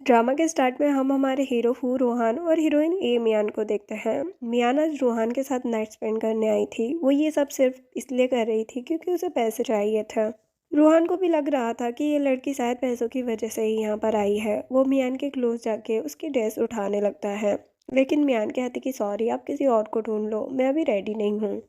Drama के start में हम हमारे हीरो फू रोहान और हीरोइन ए मियान को देखते हैं। मियान आज रोहान के साथ नाइट स्पेंड करने आई थी। वो ये सब सिर्फ इसलिए कर रही थी क्योंकि उसे पैसे चाहिए थे। रोहान को भी लग रहा था कि ये लड़की शायद पैसों की वजह से ही यहाँ पर आई है। वो मियान के क्लोज जाके उसकी ड्रेस उठाने लगता है, लेकिन मियान कहती कि सॉरी, आप किसी और को ढूंढ लो, मैं अभी रेडी नहीं हूँ।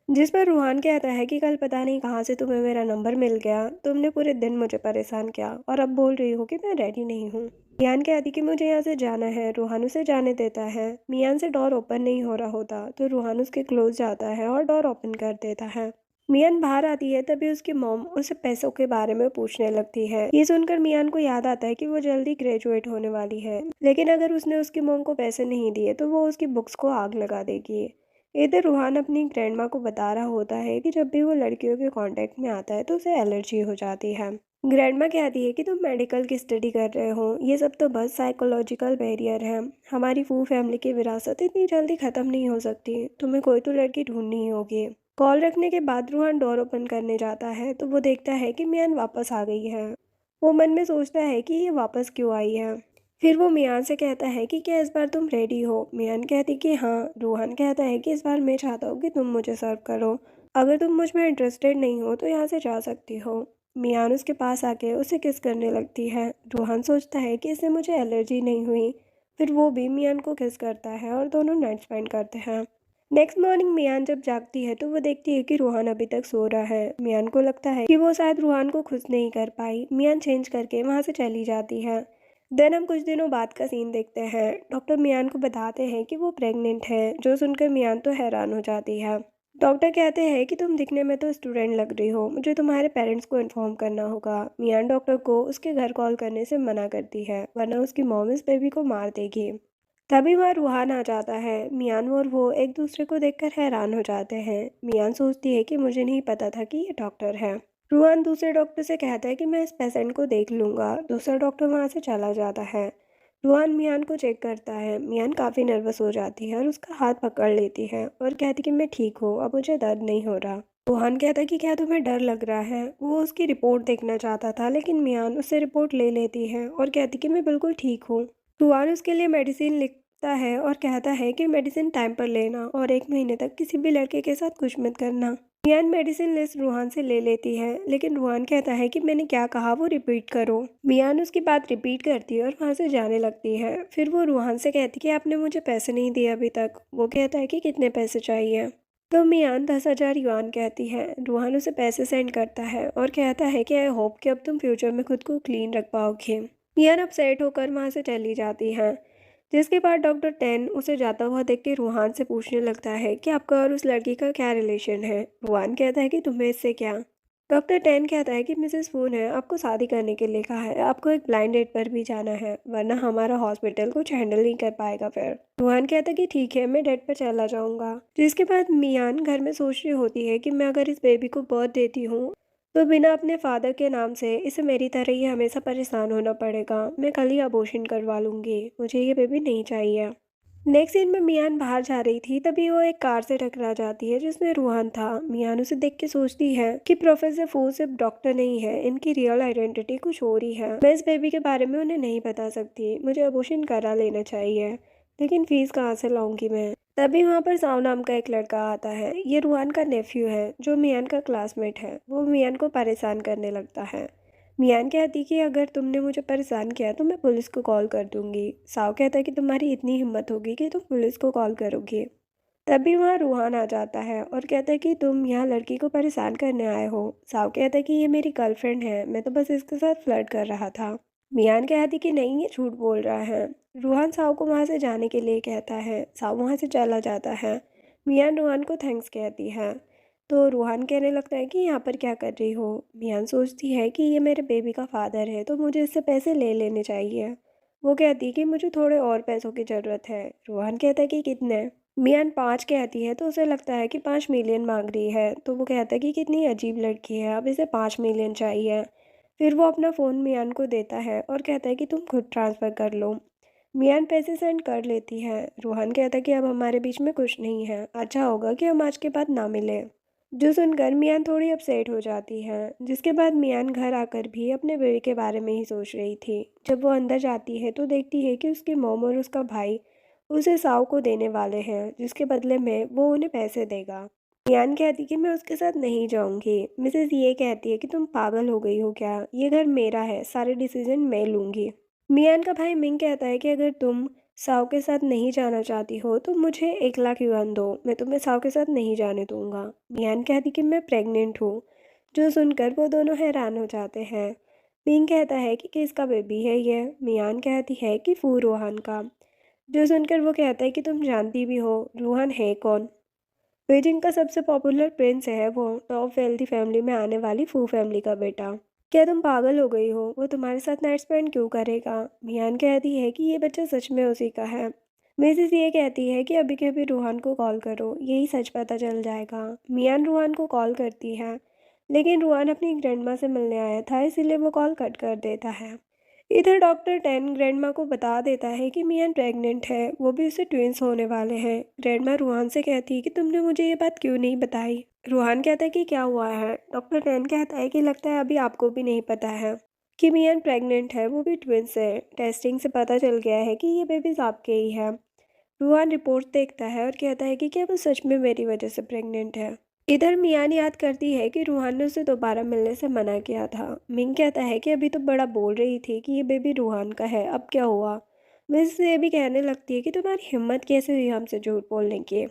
जिस पर रूहान कहता है कि कल पता नहीं कहाँ से तुम्हें मेरा नंबर मिल गया, तुमने पूरे दिन मुझे परेशान किया और अब बोल रही हो कि मैं रेडी नहीं हूँ। मियान कहती कि मुझे यहाँ से जाना है। रूहान उसे जाने देता है। मियान से डोर ओपन नहीं हो रहा होता तो रूहान उसके क्लोज जाता है और डोर ओपन कर देता है। मियान बाहर आती है तभी उसकी मॉम उसे पैसों के बारे में पूछने लगती है। ये सुनकर मियान को याद आता है कि वो जल्दी ग्रेजुएट होने वाली है, लेकिन अगर उसने उसकी मॉम को पैसे नहीं दिए तो वो उसकी बुक्स को आग लगा देगी। इधर रूहान अपनी ग्रैंडमा को बता रहा होता है कि जब भी वो लड़कियों के कांटेक्ट में आता है तो उसे एलर्जी हो जाती है। ग्रैंडमा कहती है कि तुम मेडिकल की स्टडी कर रहे हो, ये सब तो बस साइकोलॉजिकल बैरियर है। हमारी फू फैमिली की विरासत इतनी जल्दी खत्म नहीं हो सकती, तुम्हें कोई तो लड़की ढूंढनी ही होगी। कॉल रखने के बाद रूहान डोर ओपन करने जाता है तो वो देखता है कि मियान वापस आ गई है। वो मन में सोचता है कि ये वापस क्यों आई है। फिर वो मियान से कहता है कि क्या इस बार तुम रेडी हो। मियान कहती कि हाँ। रूहान कहता है कि इस बार मैं चाहता हूँ कि तुम मुझे सर्व करो। अगर तुम मुझ में इंटरेस्टेड नहीं हो तो यहाँ से जा सकती हो। मियान उसके पास आके उसे किस करने लगती है। रूहान सोचता है कि इससे मुझे एलर्जी नहीं हुई। फिर वो भी मियान को किस करता है और दोनों नाइट स्पेंड करते हैं। नेक्स्ट मॉर्निंग मियान जब जागती है तो वो देखती है कि रूहान अभी तक सो रहा है। मियान को लगता है कि वो शायद रूहान को खुश नहीं कर पाई। मियान चेंज करके वहाँ से चली जाती है। देन हम कुछ दिनों बाद का सीन देखते हैं। डॉक्टर मियान को बताते हैं कि वो प्रेग्नेंट है, जो सुनकर मियान तो हैरान हो जाती है। डॉक्टर कहते हैं कि तुम दिखने में तो स्टूडेंट लग रही हो, मुझे तुम्हारे पेरेंट्स को इन्फॉर्म करना होगा। मियान डॉक्टर को उसके घर कॉल करने से मना करती है, वरना उसकी मॉम इस बेबी को मार देगी। तभी वहाँ रूहान आ जाता है। मियान और वो एक दूसरे को देखकर हैरान हो जाते हैं। मियान सोचती है कि मुझे नहीं पता था कि ये डॉक्टर है। रूहान दूसरे डॉक्टर से कहता है कि मैं इस पेशेंट को देख लूँगा। दूसरा डॉक्टर वहाँ से चला जाता है। रूहान मियान को चेक करता है। मियान काफ़ी नर्वस हो जाती है और उसका हाथ पकड़ लेती है और कहती कि मैं ठीक हूँ, अब मुझे दर्द नहीं हो रहा। रूहान कहता है कि क्या तुम्हें डर लग रहा है। वो उसकी रिपोर्ट देखना चाहता था, लेकिन मियान उससे रिपोर्ट ले लेती है और कहती कि मैं बिल्कुल ठीक हूँ। रूहान उसके लिए मेडिसिन लिखता है और कहता है कि मेडिसिन टाइम पर लेना और 1 महीने तक किसी भी लड़के के साथ कुछ मत करना। मियान मेडिसिन लिस्ट रूहान से ले लेती है, लेकिन रूहान कहता है कि मैंने क्या कहा वो रिपीट करो। मियान उसकी बात रिपीट करती है और वहाँ से जाने लगती है। फिर वो रूहान से कहती कि आपने मुझे पैसे नहीं दिए अभी तक। वो कहता है कि कितने पैसे चाहिए। तो मियान 10,000 युआन कहती है। रूहान उसे पैसे सेंड करता है और कहता है कि आई होप कि अब तुम फ्यूचर में खुद को क्लीन रख पाओगे। मियान अपसेट होकर वहाँ से चली जाती है, जिसके बाद डॉक्टर टेन उसे जाता हुआ देख के रूहान से पूछने लगता है कि आपका और उस लड़की का क्या रिलेशन है। रूहान कहता है कि तुम्हें इससे क्या। डॉक्टर टेन कहता है कि मिसेस फू ने आपको शादी करने के लिए कहा है, आपको एक ब्लाइंड डेट पर भी जाना है, वरना हमारा हॉस्पिटल कुछ हैंडल नहीं कर पाएगा। फिर रूहान कहता है कि ठीक है, मैं डेट पर चला जाऊंगा। जिसके बाद मियान घर में सोच रही होती है कि मैं अगर इस बेबी को बर्थ देती हूँ तो बिना अपने फादर के नाम से इसे मेरी तरह ही हमेशा परेशान होना पड़ेगा। मैं कल ही अबॉर्शन करवा लूँगी, मुझे ये बेबी नहीं चाहिए। नेक्स्ट सीन में मियान बाहर जा रही थी तभी वो एक कार से टकरा जाती है जिसमें रूहान था। मियान उसे देख के सोचती है कि प्रोफेसर फू सिर्फ डॉक्टर नहीं है, इनकी रियल आइडेंटिटी कुछ और ही है। मैं इस बेबी के बारे में उन्हें नहीं बता सकती, मुझे अबॉर्शन करा लेना चाहिए, लेकिन फीस कहाँ से लाऊंगी मैं। तभी वहाँ पर साव नाम का एक लड़का आता है। ये रूहान का नेफ्यू है जो मियान का क्लासमेट है। वो मियान को परेशान करने लगता है। मियान कहती कि अगर तुमने मुझे परेशान किया तो मैं पुलिस को कॉल कर दूंगी। साव कहता है कि तुम्हारी इतनी हिम्मत होगी कि तुम पुलिस को कॉल करोगे। तभी वहाँ रूहान आ जाता है और कहता है कि तुम यहाँ लड़की को परेशान करने आए हो। साव कहता है कि ये मेरी गर्लफ्रेंड है, मैं तो बस इसके साथ फ्लर्ट कर रहा था। मियान कहती कि नहीं, ये झूठ बोल रहा है। रूहान साव को वहाँ से जाने के लिए कहता है। साव वहाँ से चला जाता है। मियान रूहान को थैंक्स कहती है। तो रूहान कहने लगता है कि यहाँ पर क्या कर रही हो। मियान सोचती है कि ये मेरे बेबी का फादर है तो मुझे इससे पैसे ले लेने चाहिए। वो कहती है कि मुझे थोड़े और पैसों की ज़रूरत है। रूहान कहता है कि कितने। मियान 5 कहती है तो उसे लगता है कि 5 मिलियन मांग रही है। तो वो कहता है कि कितनी अजीब लड़की है, अब इसे 5 मिलियन चाहिए। फिर वो अपना फ़ोन मियान को देता है और कहता है कि तुम खुद ट्रांसफ़र कर लो। मियान पैसे सेंड कर लेती है। रूहान कहता है कि अब हमारे बीच में कुछ नहीं है, अच्छा होगा कि हम आज के बाद ना मिले। जो सुनकर मियान थोड़ी अपसेट हो जाती है। जिसके बाद मियान घर आकर भी अपने बेबी के बारे में ही सोच रही थी। जब वो अंदर जाती है तो देखती है कि उसकी मॉम और उसका भाई उसे साव को देने वाले हैं, जिसके बदले में वो उन्हें पैसे देगा। मियान कहती कि मैं उसके साथ नहीं जाऊंगी। मिसेस ये कहती है कि तुम पागल हो गई हो क्या, ये घर मेरा है, सारे डिसीजन मैं लूंगी। मियान का भाई मिंग कहता है कि अगर तुम साव के साथ नहीं जाना चाहती हो तो मुझे 1 लाख युआन दो, मैं तुम्हें साव के साथ नहीं जाने दूंगा। मियान कहती कि मैं प्रेग्नेंट हूँ। जो सुनकर वो दोनों हैरान हो जाते हैं। मिंग कहता है कि किसका बेबी है ये। मियान कहती है कि फू रोहान का। जो सुनकर वो कहता है कि तुम जानती भी हो रोहान है कौन। बीजिंग का सबसे पॉपुलर प्रिंस है वो, टॉप वेल्थी फैमिली में आने वाली फू फैमिली का बेटा। क्या तुम पागल हो गई हो, वो तुम्हारे साथ नाइट स्पेंड क्यों करेगा। मियान कहती है कि ये बच्चा सच में उसी का है। मिसेस ये कहती है कि अभी के अभी रूहान को कॉल करो, यही सच पता चल जाएगा। मियान रूहान को कॉल करती है, लेकिन रूहान अपनी ग्रैंडमा से मिलने आया था, इसीलिए वो कॉल कट कर देता है। इधर डॉक्टर टेन ग्रैंडमा को बता देता है कि मियान प्रेग्नेंट है, वो भी उससे ट्विंस होने वाले हैं। ग्रैंडमा रूहान से कहती है कि तुमने मुझे ये बात क्यों नहीं बताई। रूहान कहता है कि क्या हुआ है। डॉक्टर टेन कहता है कि लगता है अभी आपको भी नहीं पता है कि मियान प्रेग्नेंट है, वो भी ट्विंस है। टेस्टिंग से पता चल गया है कि ये बेबीज आपके ही है। रूहान रिपोर्ट देखता है और कहता है कि क्या वो सच में मेरी वजह से प्रेग्नेंट है। इधर मियान याद करती है कि रूहान ने उसे दोबारा मिलने से मना किया था। मिंग कहता है कि अभी तो बड़ा बोल रही थी कि ये बेबी रूहान का है, अब क्या हुआ। मिस ये भी कहने लगती है कि तुम्हारी हिम्मत कैसे हुई हमसे झूठ बोलने की।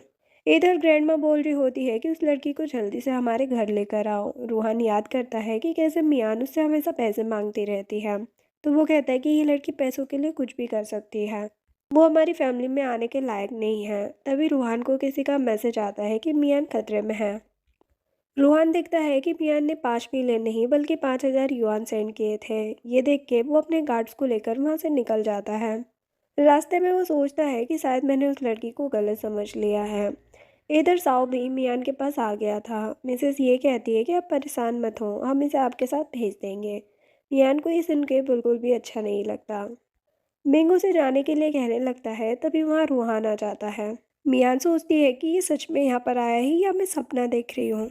इधर ग्रैंडमा बोल रही होती है कि उस लड़की को जल्दी से हमारे घर लेकर आओ। रूहान याद करता है कि कैसे मियान उससे हमेशा पैसे मांगती रहती है, तो वो कहता है कि ये लड़की पैसों के लिए कुछ भी कर सकती है, वो हमारी फैमिली में आने के लायक नहीं है। तभी रूहान को किसी का मैसेज आता है कि मियान खतरे में है। रूहान देखता है कि मियान ने 5 मिलियन नहीं बल्कि 5,000 युआन सेंड किए थे। ये देख के वो अपने गार्ड्स को लेकर वहाँ से निकल जाता है। रास्ते में वो सोचता है कि शायद मैंने उस लड़की को गलत समझ लिया है। इधर साओ भी मियान के पास आ गया था। मिसेस ये कहती है कि आप परेशान मत हो, हम इसे आपके साथ भेज देंगे। मियान को ये सुन के बिल्कुल भी अच्छा नहीं लगता। मिंग उसे जाने के लिए कहने लगता है, तभी वहाँ रूहान आ जाता है। मियान सोचती है कि ये सच में यहाँ पर आया है या मैं सपना देख रही हूँ।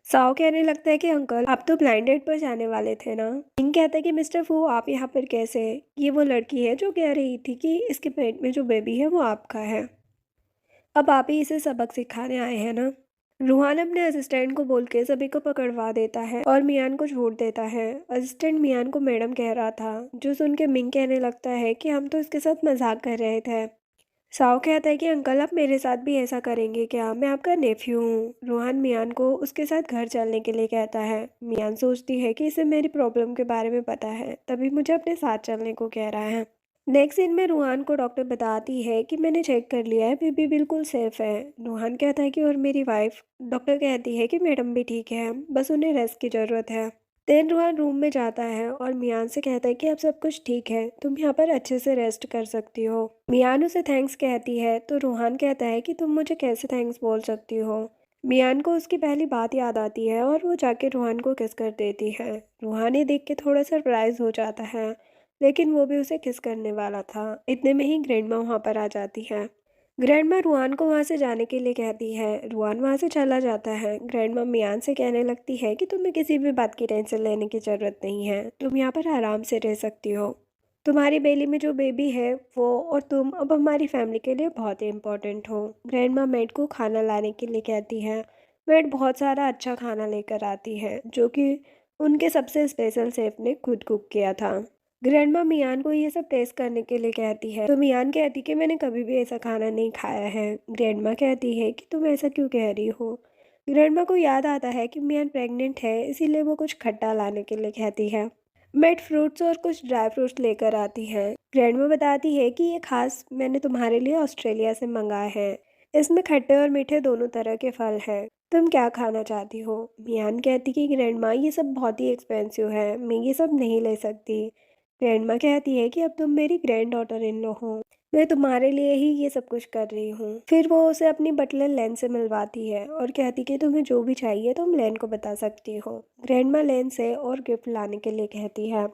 साओ कहने लगता है कि अंकल आप तो ब्लाइंड डेट पर जाने वाले थे ना। किंग कहता है कि मिस्टर फू आप यहाँ पर कैसे। ये वो लड़की है जो कह रही थी कि इसके पेट में जो बेबी है वो आपका है, अब आप ही इसे सबक सिखाने आए हैं ना। रूहान अपने असिस्टेंट को बोल के सभी को पकड़वा देता है और मियान को छोड़ देता है। असिस्टेंट मियान को मैडम कह रहा था, जो सुन के मिंग कहने लगता है कि हम तो इसके साथ मजाक कर रहे थे। साओ कहता है कि अंकल आप मेरे साथ भी ऐसा करेंगे क्या, मैं आपका नेफ्यू हूँ। रोहन मियान को उसके साथ घर चलने के लिए कहता है। मियान सोचती है कि इसे मेरी प्रॉब्लम के बारे में पता है, तभी मुझे अपने साथ चलने को कह रहा है। नेक्स्ट सीन में रूहान को डॉक्टर बताती है कि मैंने चेक कर लिया है, बेबी बिल्कुल सेफ है। रूहान कहता है कि और मेरी वाइफ। डॉक्टर कहती है कि मैडम भी ठीक है, बस उन्हें रेस्ट की ज़रूरत है। देन रूहान रूम में जाता है और मियान से कहता है कि अब सब कुछ ठीक है, तुम यहाँ पर अच्छे से रेस्ट कर सकती हो। मियान उसे थैंक्स कहती है तो रूहान कहता है कि तुम मुझे कैसे थैंक्स बोल सकती हो। मियान को उसकी पहली बात याद आती है और वो जाके रूहान को किस कर देती है। रूहान ये देख के थोड़ा सरप्राइज हो जाता है, लेकिन वो भी उसे किस करने वाला था। इतने में ही ग्रैंडमा वहाँ पर आ जाती है। ग्रैंडमा रूहान को वहाँ से जाने के लिए कहती है। रूहान वहाँ से चला जाता है। ग्रैंडमा मियान से कहने लगती है कि तुम्हें किसी भी बात की टेंशन लेने की ज़रूरत नहीं है, तुम यहाँ पर आराम से रह सकती हो। तुम्हारी बेली में जो बेबी है वो और तुम अब हमारी फैमिली के लिए बहुत ही इम्पोर्टेंट हो। ग्रैंडमा मेड को खाना लाने के लिए कहती है। मेड बहुत सारा अच्छा खाना लेकर आती है, जो कि उनके सबसे स्पेशल शेफ ने खुद कुक किया था। ग्रैंडमा मियान को ये सब टेस्ट करने के लिए कहती है, तो मियान कहती कि मैंने कभी भी ऐसा खाना नहीं खाया है। ग्रैंडमा कहती है कि तुम ऐसा क्यों कह रही हो। ग्रैंडमा को याद आता है कि मियान प्रेग्नेंट है, इसीलिए वो कुछ खट्टा लाने के लिए कहती है। मेड फ्रूट्स और कुछ ड्राई फ्रूट्स लेकर आती है। ग्रैंडमा बताती है कि ये खास मैंने तुम्हारे लिए ऑस्ट्रेलिया से मंगाए हैं, इसमें खट्टे और मीठे दोनों तरह के फल हैं, तुम क्या खाना चाहती हो। मियान कहती कि ग्रैंडमा ये सब बहुत ही एक्सपेंसिव है, मैं ये सब नहीं ले सकती। ग्रैंडमा कहती है कि अब तुम मेरी ग्रैंड डॉटर इन लो हो, मैं तुम्हारे लिए ही ये सब कुछ कर रही हूँ। फिर वो उसे अपनी बटलर लेन से मिलवाती है और कहती कि तुम्हें जो भी चाहिए तुम लेन को बता सकती हो। ग्रैंडमा लेन से और गिफ्ट लाने के लिए कहती है।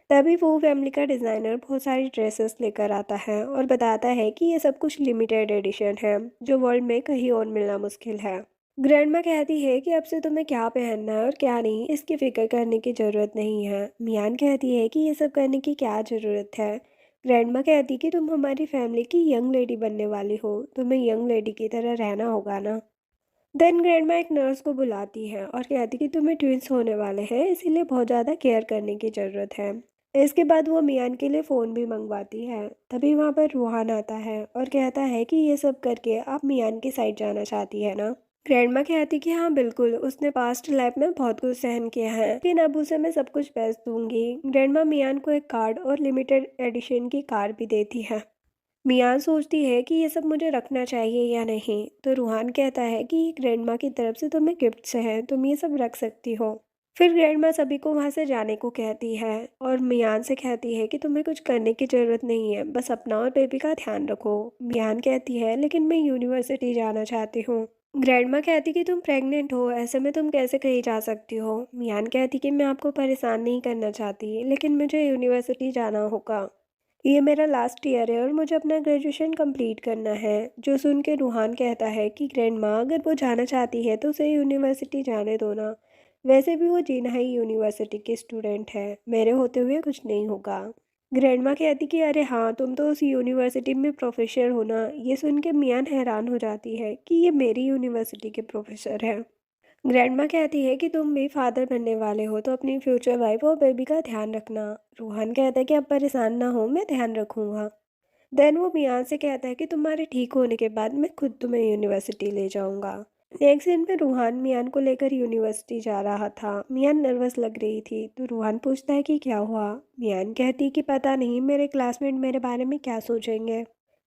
तभी वो फैमिली का डिज़ाइनर बहुत सारी ड्रेसेस लेकर आता है और बताता है कि ये सब कुछ लिमिटेड एडिशन है, जो वर्ल्ड में कहीं और मिलना मुश्किल है। ग्रैंडमा कहती है कि अब से तुम्हें क्या पहनना है और क्या नहीं इसकी फ़िक्र करने की ज़रूरत नहीं है। मियान कहती है कि ये सब करने की क्या ज़रूरत है। ग्रैंडमा कहती कि तुम हमारी फैमिली की यंग लेडी बनने वाली हो, तुम्हें यंग लेडी की तरह रहना होगा ना। देन ग्रैंडमा एक नर्स को बुलाती है और कहती कि तुम्हें ट्विंस होने वाले हैं, इसीलिए बहुत ज़्यादा केयर करने की ज़रूरत है। इसके बाद वो मियान के लिए फ़ोन भी मंगवाती है। तभी वहाँ पर रूहान आता है और कहता है कि ये सब करके आप मियान की साइड जाना चाहती है ना। ग्रैंडमा कहती कि हाँ बिल्कुल, उसने पास्ट लाइफ में बहुत कुछ सहन किया है, लेकिन अब उसे मैं सब कुछ बेच दूंगी। ग्रैंडमा मियान को एक कार्ड और लिमिटेड एडिशन की कार भी देती है। मियान सोचती है कि ये सब मुझे रखना चाहिए या नहीं, तो रूहान कहता है कि ये ग्रैंडमा की तरफ से तुम्हें गिफ्ट्स हैं, तुम ये सब रख सकती हो। फिर ग्रैंडमा सभी को वहाँ से जाने को कहती है और मियान से कहती है कि तुम्हें कुछ करने की ज़रूरत नहीं है, बस अपना और बेबी का ध्यान रखो। मियान कहती है लेकिन मैं यूनिवर्सिटी जाना चाहती हूँ। ग्रैंडमा कहती कि तुम प्रेग्नेंट हो, ऐसे में तुम कैसे कहीं जा सकती हो। मियान कहती कि मैं आपको परेशान नहीं करना चाहती, लेकिन मुझे यूनिवर्सिटी जाना होगा। ये मेरा लास्ट ईयर है और मुझे अपना ग्रेजुएशन कंप्लीट करना है। जो सुन के रूहान कहता है कि ग्रैंडमा अगर वो जाना चाहती है तो उसे यूनिवर्सिटी जाने दो ना, वैसे भी वो जिन्हाई यूनिवर्सिटी की स्टूडेंट है, मेरे होते हुए कुछ नहीं होगा। ग्रैंडमा कहती कि अरे हाँ, तुम तो उस यूनिवर्सिटी में प्रोफेसर हो ना। ये सुन के मियान हैरान हो जाती है कि ये मेरी यूनिवर्सिटी के प्रोफेसर है। ग्रैंडमा कहती है कि तुम भी फादर बनने वाले हो तो अपनी फ्यूचर वाइफ और बेबी का ध्यान रखना। रूहान कहता है कि अब परेशान ना हो, मैं ध्यान रखूंगा। देन वो मियान से कहता है कि तुम्हारे ठीक होने के बाद मैं खुद तुम्हें यूनिवर्सिटी ले जाऊंगा। नेक्स्ट दिन पे रूहान मियान को लेकर यूनिवर्सिटी जा रहा था। मियान नर्वस लग रही थी तो रूहान पूछता है कि क्या हुआ। मियान कहती कि पता नहीं, मेरे क्लासमेट मेरे बारे में क्या सोचेंगे।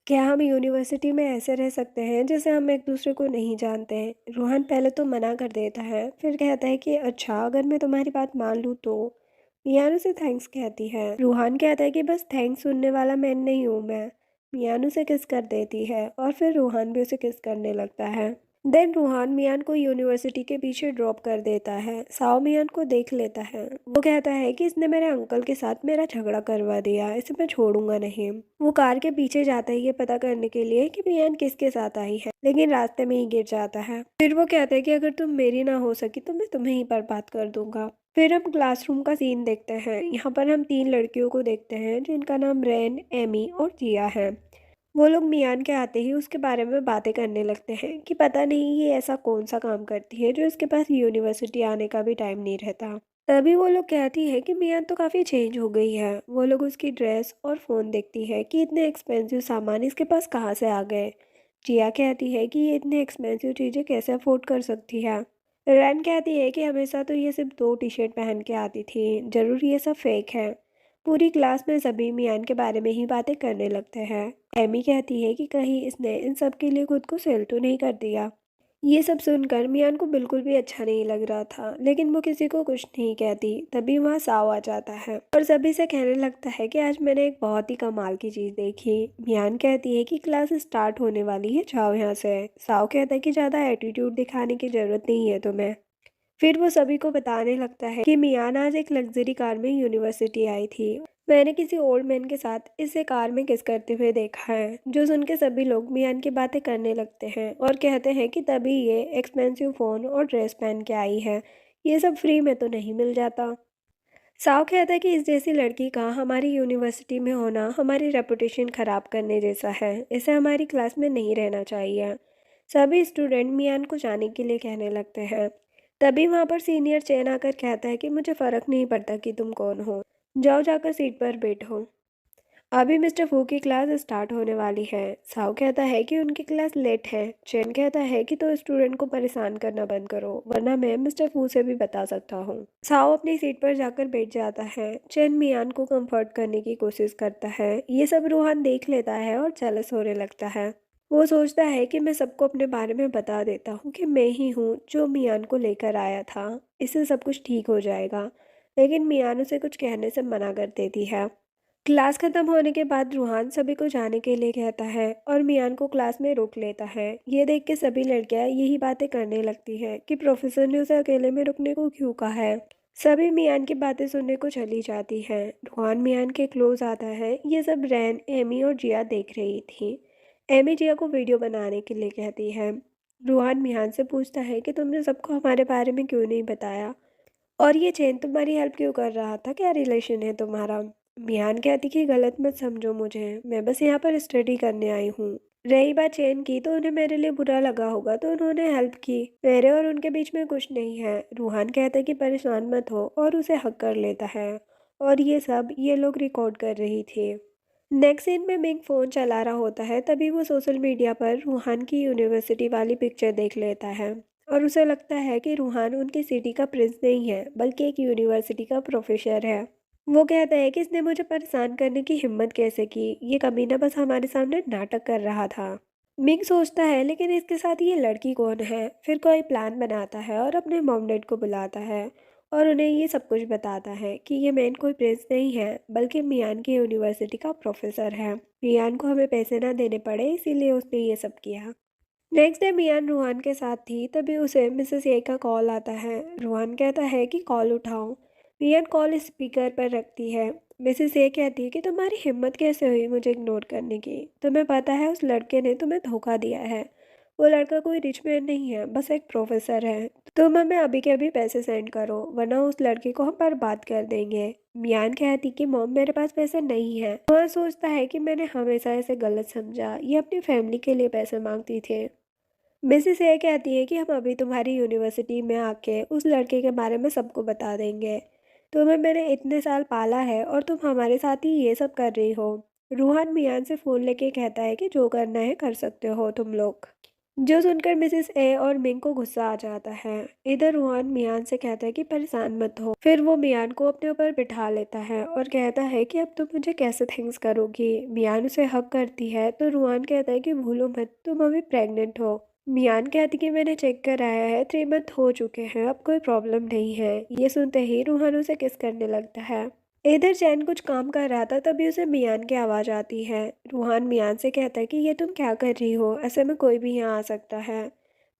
क्या हम यूनिवर्सिटी में ऐसे रह सकते हैं जैसे हम एक दूसरे को नहीं जानते हैं। रोहन पहले तो मना कर देता है, फिर कहता है कि अच्छा अगर मैं तुम्हारी बात मान लूँ तो। मियान उसे थैंक्स कहती है। रूहान कहता है कि बस थैंक्स सुनने वाला मैं नहीं हूँ मैं। मियान उसे किस कर देती है और फिर रूहान भी उसे किस करने लगता है। देन रूहान मियान को यूनिवर्सिटी के पीछे ड्रॉप कर देता है। साओ मियान को देख लेता है। वो कहता है कि इसने मेरे अंकल के साथ मेरा झगड़ा करवा दिया, इसे मैं छोड़ूंगा नहीं। वो कार के पीछे जाता है ये पता करने के लिए कि मियान किसके साथ आई है, लेकिन रास्ते में ही गिर जाता है। फिर वो कहता है कि अगर तुम मेरी ना हो सकी तो मैं तुम्हें ही बर्बाद कर दूंगा। फिर हम क्लासरूम का सीन देखते हैं। यहाँ पर हम 3 लड़कियों को देखते हैं जिनका नाम रेन, एमी और जिया है। वो लोग मियान के आते ही उसके बारे में बातें करने लगते हैं कि पता नहीं ये ऐसा कौन सा काम करती है जो इसके पास यूनिवर्सिटी आने का भी टाइम नहीं रहता। तभी वो लोग कहती है कि मियान तो काफ़ी चेंज हो गई है। वो लोग उसकी ड्रेस और फ़ोन देखती है कि इतने एक्सपेंसिव सामान इसके पास कहाँ से आ गए। जिया कहती है कि ये इतने एक्सपेंसिव चीज़ें कैसे अफोर्ड कर सकती है। रैन कहती है कि हमेशा तो ये सिर्फ 2 टी शर्ट पहन के आती थी, ज़रूर ये सब फेक है। पूरी क्लास में सभी मियान के बारे में ही बातें करने लगते हैं। एमी कहती है कि कहीं इसने इन सब के लिए खुद को सेल तो नहीं कर दिया। ये सब सुनकर मियान को बिल्कुल भी अच्छा नहीं लग रहा था, लेकिन वो किसी को कुछ नहीं कहती। तभी वहाँ साओ आ जाता है और सभी से कहने लगता है कि आज मैंने एक बहुत ही कमाल की चीज़ देखी। मियान कहती है कि क्लास स्टार्ट होने वाली है, जाओ यहाँ से। साओ कहता है कि ज़्यादा एटीट्यूड दिखाने की ज़रूरत नहीं है तुम्हें। फिर वो सभी को बताने लगता है कि मियान आज एक लग्जरी कार में यूनिवर्सिटी आई थी। मैंने किसी ओल्ड मैन के साथ इसे कार में किस करते हुए देखा है। जो सुन के सभी लोग मियान की बातें करने लगते हैं और कहते हैं कि तभी ये एक्सपेंसिव फ़ोन और ड्रेस पहन के आई है, ये सब फ्री में तो नहीं मिल जाता। साव कहता है कि इस जैसी लड़की का हमारी यूनिवर्सिटी में होना हमारी रेपुटेशन ख़राब करने जैसा है, इसे हमारी क्लास में नहीं रहना चाहिए। सभी स्टूडेंट मियान को जाने के लिए कहने लगते हैं। तभी वहाँ पर सीनियर चेन आकर कहता है कि मुझे फ़र्क नहीं पड़ता कि तुम कौन हो, जाओ जाकर सीट पर बैठो। अभी मिस्टर फू की क्लास स्टार्ट होने वाली है। साव कहता है कि उनकी क्लास लेट है। चेन कहता है कि तो स्टूडेंट को परेशान करना बंद करो, वरना मैं मिस्टर फू से भी बता सकता हूँ। साव अपनी सीट पर जाकर बैठ जाता है। चेन मियान को कंफर्ट करने की कोशिश करता है। ये सब रूहान देख लेता है और जेलस होने लगता है। वो सोचता है कि मैं सबको अपने बारे में बता देता हूँ कि मैं ही हूँ जो मियान को लेकर आया था, इससे सब कुछ ठीक हो जाएगा। लेकिन मियान उसे कुछ कहने से मना कर देती है। क्लास खत्म होने के बाद रूहान सभी को जाने के लिए कहता है और मियान को क्लास में रोक लेता है। ये देख के सभी लड़कियां यही बातें करने लगती हैं कि प्रोफेसर ने उसे अकेले में रुकने को क्यों कहा है। सभी मियान की बातें सुनने को चली जाती हैं। रूहान मियान के क्लोज आता है। ये सब रैन, एमी और जिया देख रही थी। एमी जिया को वीडियो बनाने के लिए कहती है। रूहान मियान से पूछता है कि तुमने सबको हमारे बारे में क्यों नहीं बताया, और ये चैन तुम्हारी हेल्प क्यों कर रहा था, क्या रिलेशन है तुम्हारा। मियान कहती कि गलत मत समझो मुझे, मैं बस यहाँ पर स्टडी करने आई हूँ। रही बात चैन की, तो उन्हें मेरे लिए बुरा लगा होगा तो उन्होंने हेल्प की, मेरे और उनके बीच में कुछ नहीं है। रूहान कहता है कि परेशान मत हो और उसे हक कर लेता है। और ये सब ये लोग रिकॉर्ड कर रही थी। नेक्स्ट सीन में मिंग फ़ोन चला रहा होता है, तभी वो सोशल मीडिया पर रूहान की यूनिवर्सिटी वाली पिक्चर देख लेता है। और उसे लगता है कि रूहान उनकी सिटी का प्रिंस नहीं है बल्कि एक यूनिवर्सिटी का प्रोफेसर है। वो कहता है कि इसने मुझे परेशान करने की हिम्मत कैसे की, ये कमीना बस हमारे सामने नाटक कर रहा था। मिंग सोचता है लेकिन इसके साथ ये लड़की कौन है। फिर कोई प्लान बनाता है और अपने मॉम डैड को बुलाता है और उन्हें ये सब कुछ बताता है कि ये मैन कोई प्रिंस नहीं है बल्कि मियान की यूनिवर्सिटी का प्रोफेसर है। मियान को हमें पैसे ना देने पड़े इसीलिए उसने ये सब किया। नेक्स्ट डे मियान रूहान के साथ थी, तभी उसे मिसेस ए का कॉल आता है। रूहान कहता है कि कॉल उठाओ। मियान कॉल स्पीकर पर रखती है। मिसेस ए कहती है कि तुम्हारी हिम्मत कैसे हुई मुझे इग्नोर करने की। तुम्हें पता है उस लड़के ने तुम्हें धोखा दिया है। वो लड़का कोई रिच मैन नहीं है, बस एक प्रोफेसर है। तुम हमें अभी के अभी पैसे सेंड करो वरना उस लड़के को हम बर्बाद कर देंगे। मियान कहती कि मॉम मेरे पास पैसे नहीं है। वह सोचता है कि मैंने हमेशा ऐसे गलत समझा, ये अपनी फैमिली के लिए पैसे मांगती थी। मिसेस ए कहती है कि हम अभी तुम्हारी यूनिवर्सिटी में आके उस लड़के के बारे में सबको बता देंगे। तुम्हें मैंने इतने साल पाला है और तुम हमारे साथ ही ये सब कर रही हो। रूहान मियान से फ़ोन लेके कहता है कि जो करना है कर सकते हो तुम लोग। जो सुनकर मिसेस ए और मिंग को गुस्सा आ जाता है। इधर रूहान मियान से कहता है कि परेशान मत हो। फिर वो मियान को अपने ऊपर बिठा लेता है और कहता है कि अब तुम मुझे कैसे थैंक्स करोगी। मियान उसे हक करती है तो रूहान कहता है कि भूलो मत तुम अभी प्रेग्नेंट हो। मियान कहती कि मैंने चेक कराया है, 3 मंथ हो चुके हैं, अब कोई प्रॉब्लम नहीं है। ये सुनते ही रूहान उसे किस करने लगता है। इधर चैन कुछ काम कर रहा था, तभी उसे मियान की आवाज़ आती है। रूहान मियान से कहता है कि ये तुम क्या कर रही हो, ऐसे में कोई भी यहाँ आ सकता है।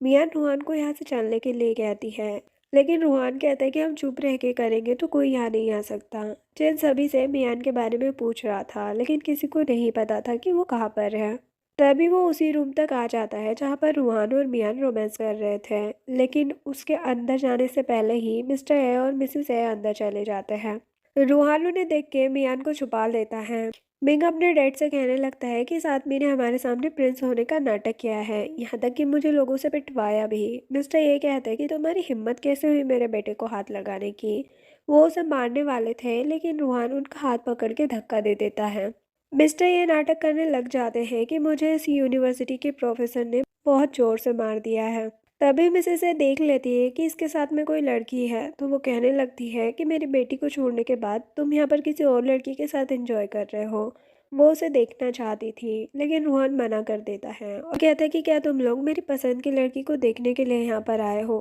मियान रूहान को यहाँ से चलने के लिए कहती है, लेकिन रूहान कहता है कि हम चुप रह के करेंगे तो कोई यहाँ नहीं आ सकता। चैन सभी से मियान के बारे में पूछ रहा था लेकिन किसी को नहीं पता था कि वो कहाँ पर है। तभी वो उसी रूम तक आ जाता है जहाँ पर रूहान और मियान रोमांस कर रहे थे, लेकिन उसके अंदर जाने से पहले ही मिस्टर ए और मिसेस ए अंदर चले जाते हैं। रूहान उन्हें देख के मियान को छुपा लेता है। मिंग अपने डैड से कहने लगता है कि इस आदमी ने हमारे सामने प्रिंस होने का नाटक किया है, यहाँ तक कि मुझे लोगों से पिटवाया भी। मिस्टर ये कहता है कि तुम्हारी हिम्मत कैसे हुई मेरे बेटे को हाथ लगाने की। वो उसे मारने वाले थे लेकिन रूहान उनका हाथ पकड़ के धक्का दे देता है। मिस्टर ये नाटक करने लग जाते हैं कि मुझे इस यूनिवर्सिटी के प्रोफेसर ने बहुत ज़ोर से मार दिया है। तभी मिसेस ए देख लेती है कि इसके साथ में कोई लड़की है, तो वो कहने लगती है कि मेरी बेटी को छोड़ने के बाद तुम यहाँ पर किसी और लड़की के साथ एंजॉय कर रहे हो। वो उसे देखना चाहती थी लेकिन रूहान मना कर देता है और कहता है कि क्या तुम लोग मेरी पसंद की लड़की को देखने के लिए यहाँ पर आए हो।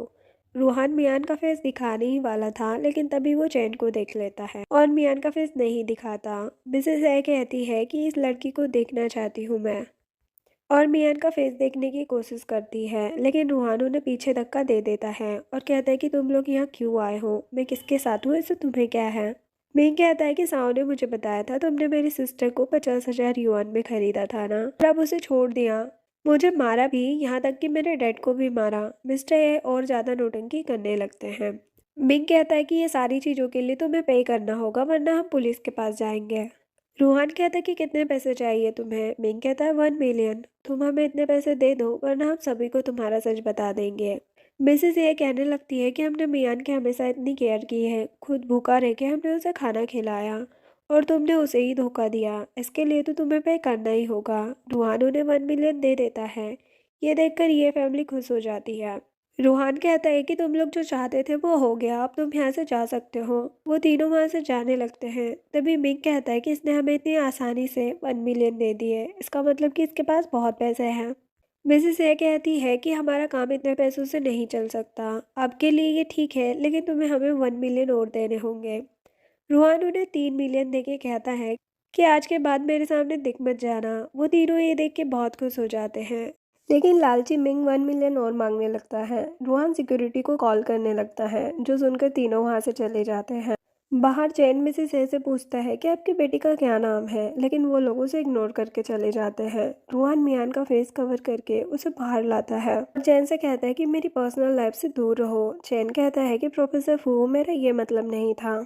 रूहान मियान का फेस दिखाने ही वाला था लेकिन तभी वो चैन को देख लेता है और मियान का फेस नहीं दिखाता। मिसेस ए कहती है कि इस लड़की को देखना चाहती हूँ मैं, और मियान का फेस देखने की कोशिश करती है लेकिन रूहान उन्हें पीछे धक्का दे देता है और कहता है कि तुम लोग यहाँ क्यों आए हो, मैं किसके साथ हूँ, इससे तुम्हें क्या है। मिंग कहता है कि साओ ने मुझे बताया था तुमने मेरी सिस्टर को 50,000 युआन में खरीदा था ना, और अब उसे छोड़ दिया, मुझे मारा भी, यहाँ तक कि मेरे डैड को भी मारा। मिस्टर ए और ज़्यादा नौटंकी करने लगते हैं। मिंग कहता है कि ये सारी चीज़ों के लिए तुम्हें पे करना होगा वरना हम पुलिस के पास जाएंगे। रूहान कहता है कि कितने पैसे चाहिए तुम्हें। मिंग कहता है 1 मिलियन। तुम हमें इतने पैसे दे दो वरना हम सभी को तुम्हारा सच बता देंगे। मिसेस ये कहने लगती है कि हमने मियान की हमेशा इतनी केयर की है, खुद भूखा रह के हमने उसे खाना खिलाया और तुमने उसे ही धोखा दिया, इसके लिए तो तुम्हें पे करना ही होगा। रूहान उन्हें 1 मिलियन दे देता है। ये देखकर ये फैमिली खुश हो जाती है। रूहान कहता है कि तुम लोग जो चाहते थे वो हो गया, अब तुम यहाँ से जा सकते हो। वो तीनों वहाँ से जाने लगते हैं। तभी मिंग कहता है कि इसने हमें इतनी आसानी से 1 मिलियन दे दिए, इसका मतलब कि इसके पास बहुत पैसे हैं। मिसेस ये कहती है कि हमारा काम इतने पैसों से नहीं चल सकता, आपके लिए ये ठीक है लेकिन तुम्हें हमें 1 मिलियन और देने होंगे। रूहान उन्हें 3 मिलियन देके कहता है कि आज के बाद मेरे सामने दिख मत जाना। वो तीनों ये देख के बहुत खुश हो जाते हैं, लेकिन लालची मिंग 1 मिलियन और मांगने लगता है। रूहान सिक्योरिटी को कॉल करने लगता है जो सुनकर तीनों वहाँ से चले जाते हैं। बाहर चैन मिसेस ए से पूछता है कि आपकी बेटी का क्या नाम है, लेकिन वो लोग उसे इग्नोर करके चले जाते हैं। रूहान मियान का फेस कवर करके उसे बाहर लाता है और चैन से कहता है कि मेरी पर्सनल लाइफ से दूर रहो। चैन कहता है कि प्रोफेसर फू, मेरा ये मतलब नहीं था।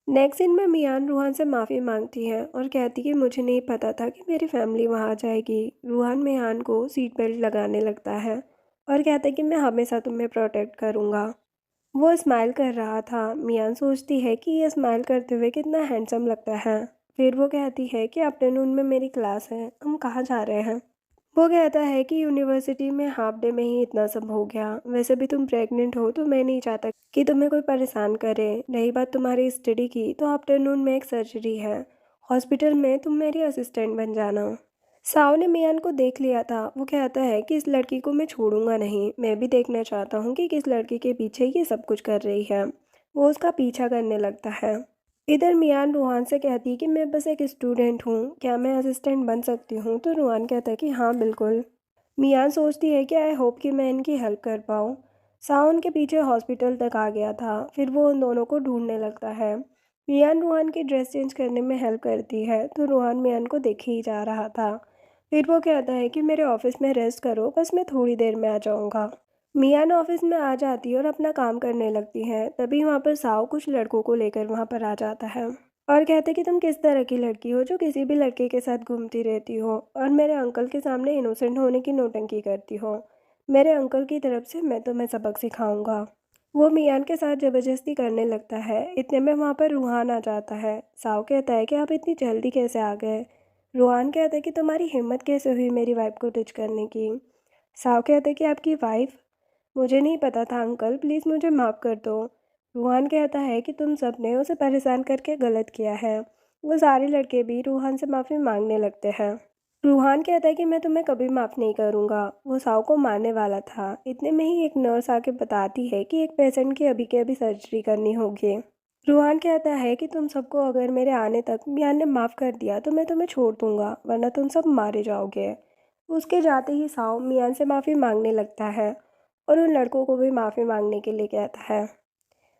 नेक्स्ट सीन में मियान रूहान से माफ़ी मांगती है और कहती कि मुझे नहीं पता था कि मेरी फैमिली वहाँ आ जाएगी। रूहान मियान को सीट बेल्ट लगाने लगता है और कहता है कि मैं हमेशा तुम्हें प्रोटेक्ट करूँगा। वो स्माइल कर रहा था। मियान सोचती है कि ये स्माइल करते हुए कितना हैंडसम लगता है। फिर वो कहती है कि आफ्टरनून में मेरी क्लास है, हम कहाँ जा रहे हैं। वो कहता है कि यूनिवर्सिटी में हाफ डे में ही इतना सब हो गया। वैसे भी तुम प्रेग्नेंट हो तो मैं नहीं चाहता कि तुम्हें कोई परेशान करे। रही बात तुम्हारी स्टडी की, तो आफ्टरनून में एक सर्जरी है हॉस्पिटल में, तुम मेरी असिस्टेंट बन जाना। साव ने मियान को देख लिया था। वो कहता है कि इस लड़की को मैं छोड़ूंगा नहीं, मैं भी देखना चाहता हूँ कि किस लड़की के पीछे ये सब कुछ कर रही है। वो उसका पीछा करने लगता है। इधर मियान रूहान से कहती है कि मैं बस एक स्टूडेंट हूँ, क्या मैं असिस्टेंट बन सकती हूँ। तो रूहान कहता है कि हाँ बिल्कुल। मियान सोचती है कि आई होप कि मैं इनकी हेल्प कर पाऊँ। साव उनके पीछे हॉस्पिटल तक आ गया था। फिर वो उन दोनों को ढूंढने लगता है। मियान रूहान की ड्रेस चेंज करने में हेल्प करती है तो रूहान मियान को देख ही जा रहा था। फिर वो कहता है कि मेरे ऑफिस में रेस्ट करो, बस मैं थोड़ी देर में आ जाऊँगा। मियान ऑफिस में आ जाती है और अपना काम करने लगती है। तभी वहाँ पर साव कुछ लड़कों को लेकर वहाँ पर आ जाता है और कहते कि तुम किस तरह की लड़की हो जो किसी भी लड़के के साथ घूमती रहती हो और मेरे अंकल के सामने इनोसेंट होने की नौटंकी करती हो। मेरे अंकल की तरफ से मैं तुम्हें सबक सिखाऊंगा। वो मियान के साथ ज़बरदस्ती करने लगता है। इतने में वहाँ पर रूहान आ जाता है। साव कहता है कि आप इतनी जल्दी कैसे आ गए। रूहान कहता है कि तुम्हारी हिम्मत कैसे हुई मेरी वाइफ को टच करने की। साव कहता है कि आपकी वाइफ, मुझे नहीं पता था अंकल, प्लीज़ मुझे माफ़ कर दो। रूहान कहता है कि तुम सब ने उसे परेशान करके गलत किया है। वो सारे लड़के भी रूहान से माफ़ी मांगने लगते हैं। रूहान कहता है कि मैं तुम्हें कभी माफ़ नहीं करूँगा। वो साव को मारने वाला था। इतने में ही एक नर्स आके बताती है कि एक पेशेंट की अभी के अभी सर्जरी करनी होगी। रूहान कहता है कि तुम सबको अगर मेरे आने तक मियान ने माफ़ कर दिया तो मैं तुम्हें छोड़ दूंगा, वरना तुम सब मारे जाओगे। उसके जाते ही साव मियान से माफ़ी मांगने लगता है और उन लड़कों को भी माफ़ी मांगने के लिए कहता है।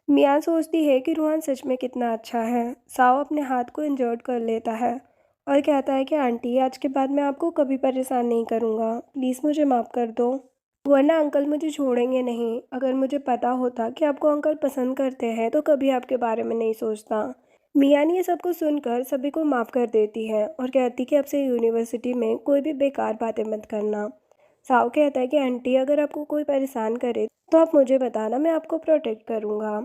मियान सोचती है कि रूहान सच में कितना अच्छा है। साव अपने हाथ को इंजर्ड कर लेता है और कहता है कि आंटी, आज के बाद मैं आपको कभी परेशान नहीं करूँगा, प्लीज़ मुझे माफ़ कर दो, वरना अंकल मुझे छोड़ेंगे नहीं। अगर मुझे पता होता कि आपको अंकल पसंद करते हैं तो कभी आपके बारे में नहीं सोचता। मियान ये सब कुछ सुनकर सभी को माफ़ कर देती है और कहती कि अब से यूनिवर्सिटी में कोई भी बेकार बातें मत करना। साव कहता है कि आंटी, अगर आपको कोई परेशान करे तो आप मुझे बताना, मैं आपको प्रोटेक्ट करूँगा।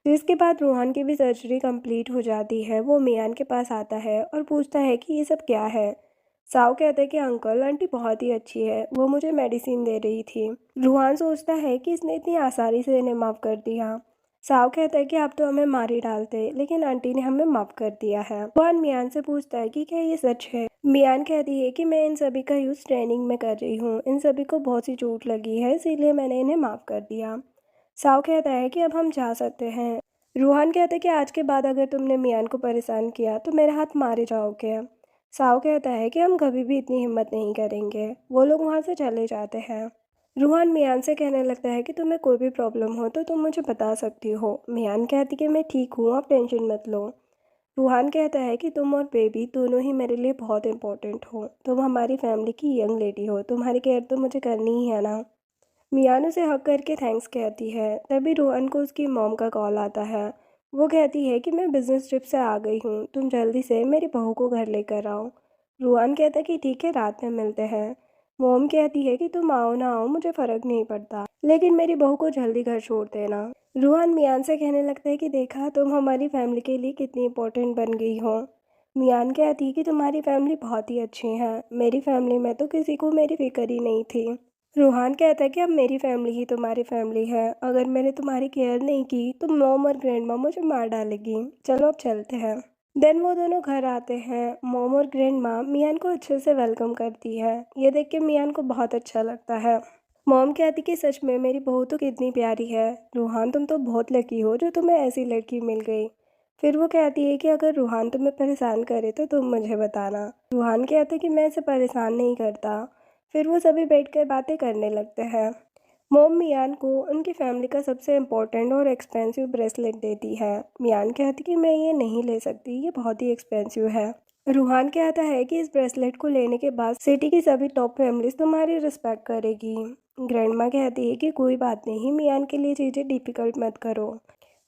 जिसके बाद रूहान की भी सर्जरी कंप्लीट हो जाती है। वो मियान के पास आता है और पूछता है कि ये सब क्या है। साव कहता है कि अंकल, आंटी बहुत ही अच्छी है, वो मुझे मेडिसिन दे रही थी। रूहान सोचता है कि इसने इतनी आसानी से इन्हें माफ़ कर दिया। साव कहता है कि आप तो हमें मार ही डालते, लेकिन आंटी ने हमें माफ़ कर दिया है। रूहान मियान से पूछता है कि क्या ये सच है। मियान कहती है कि मैं इन सभी का यूज़ ट्रेनिंग में कर रही हूँ, इन सभी को बहुत सी चोट लगी है, इसीलिए मैंने इन्हें माफ़ कर दिया। साव कहता है कि अब हम जा सकते हैं। रूहान कहता है कि आज के बाद अगर तुमने मियान को परेशान किया तो मेरे हाथ मारे जाओगे। साव कहता है कि हम कभी भी इतनी हिम्मत नहीं करेंगे। वो लोग वहाँ से चले जाते हैं। रूहान मियान से कहने लगता है कि तुम्हें कोई भी प्रॉब्लम हो तो तुम मुझे बता सकती हो। मियान कहती कि मैं ठीक हूँ, आप टेंशन मत लो। रूहान कहता है कि तुम और बेबी दोनों ही मेरे लिए बहुत इंपॉर्टेंट हो, तुम हमारी फैमिली की यंग लेडी हो, तुम्हारी केयर तो मुझे करनी ही है ना। मियान उसे हक करके थैंक्स कहती है। तभी रोहन को उसकी मॉम का कॉल आता है। वो कहती है कि मैं बिजनेस ट्रिप से आ गई हूँ, तुम जल्दी से मेरी बहू को घर लेकर आओ। रोहन कहता है कि ठीक है, रात में मिलते हैं। मॉम कहती है कि तुम आओ ना आओ मुझे फ़र्क नहीं पड़ता, लेकिन मेरी बहू को जल्दी घर छोड़ देना। रोहन मियान से कहने लगता है कि देखा, तुम हमारी फैमिली के लिए कितनी इंपॉर्टेंट बन गई हो। मियान कहती है कि तुम्हारी फैमिली बहुत ही अच्छी है, मेरी फैमिली में तो किसी को मेरी फिक्र ही नहीं थी। रूहान कहता है कि अब मेरी फैमिली ही तुम्हारी फैमिली है, अगर मैंने तुम्हारी केयर नहीं की तो मॉम और ग्रैंड माँ मुझे मार डालेगी। चलो अब चलते हैं। देन वो दोनों घर आते हैं। मॉम और ग्रैंड माँ मियान को अच्छे से वेलकम करती है। ये देख के मियान को बहुत अच्छा लगता है। मॉम कहती कि सच में मेरी बहू तो कितनी प्यारी है। रूहान, तुम तो बहुत लकी हो जो तुम्हें ऐसी लड़की मिल गई। फिर वो कहती है कि अगर रूहान तुम्हें परेशान करे तो तुम मुझे बताना। रूहान कहता है कि मैं इसे परेशान नहीं करता। फिर वो सभी बैठकर बातें करने लगते हैं। मोम मियान को उनकी फैमिली का सबसे इम्पोर्टेंट और एक्सपेंसिव ब्रेसलेट देती है। मियान कहती कि मैं ये नहीं ले सकती, ये बहुत ही एक्सपेंसिव है। रूहान कहता है कि इस ब्रेसलेट को लेने के बाद सिटी की सभी टॉप फैमिलीज तुम्हारी रिस्पेक्ट करेगी। ग्रैंडमा कहती है कि कोई बात नहीं, मियान के लिए चीज़ें डिफ़िकल्ट मत करो।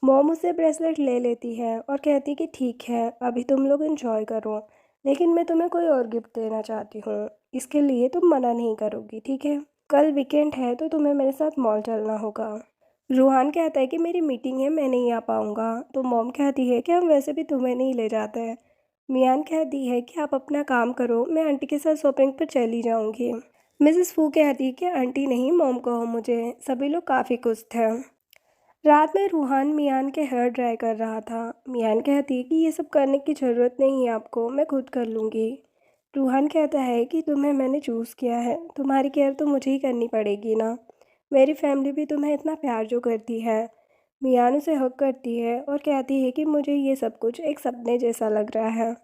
मॉम उससे ब्रेसलेट ले लेती है और कहती कि ठीक है, अभी तुम लोग एंजॉय करो, लेकिन मैं तुम्हें कोई और गिफ्ट देना चाहती हूँ। इसके लिए तुम मना नहीं करोगी, ठीक है? कल वीकेंड है तो तुम्हें मेरे साथ मॉल चलना होगा। रूहान कहता है कि मेरी मीटिंग है, मैं नहीं आ पाऊँगा। तो मॉम कहती है कि हम वैसे भी तुम्हें नहीं ले जाते हैं। मियान कहती है कि आप अपना काम करो, मैं आंटी के साथ शॉपिंग पर चली जाऊँगी। मिसेस फू कहती है कि आंटी नहीं, मॉम कहो मुझे। सभी लोग काफ़ी खुश थे। रात में रूहान मियान के हेयर ड्राई कर रहा था। मियान कहती है कि ये सब करने की ज़रूरत नहीं है आपको, मैं खुद कर लूँगी। रूहान कहता है कि तुम्हें मैंने चूज़ किया है, तुम्हारी केयर तो मुझे ही करनी पड़ेगी ना। मेरी फैमिली भी तुम्हें इतना प्यार जो करती है। मियान उसे हक करती है और कहती है कि मुझे ये सब कुछ एक सपने जैसा लग रहा है।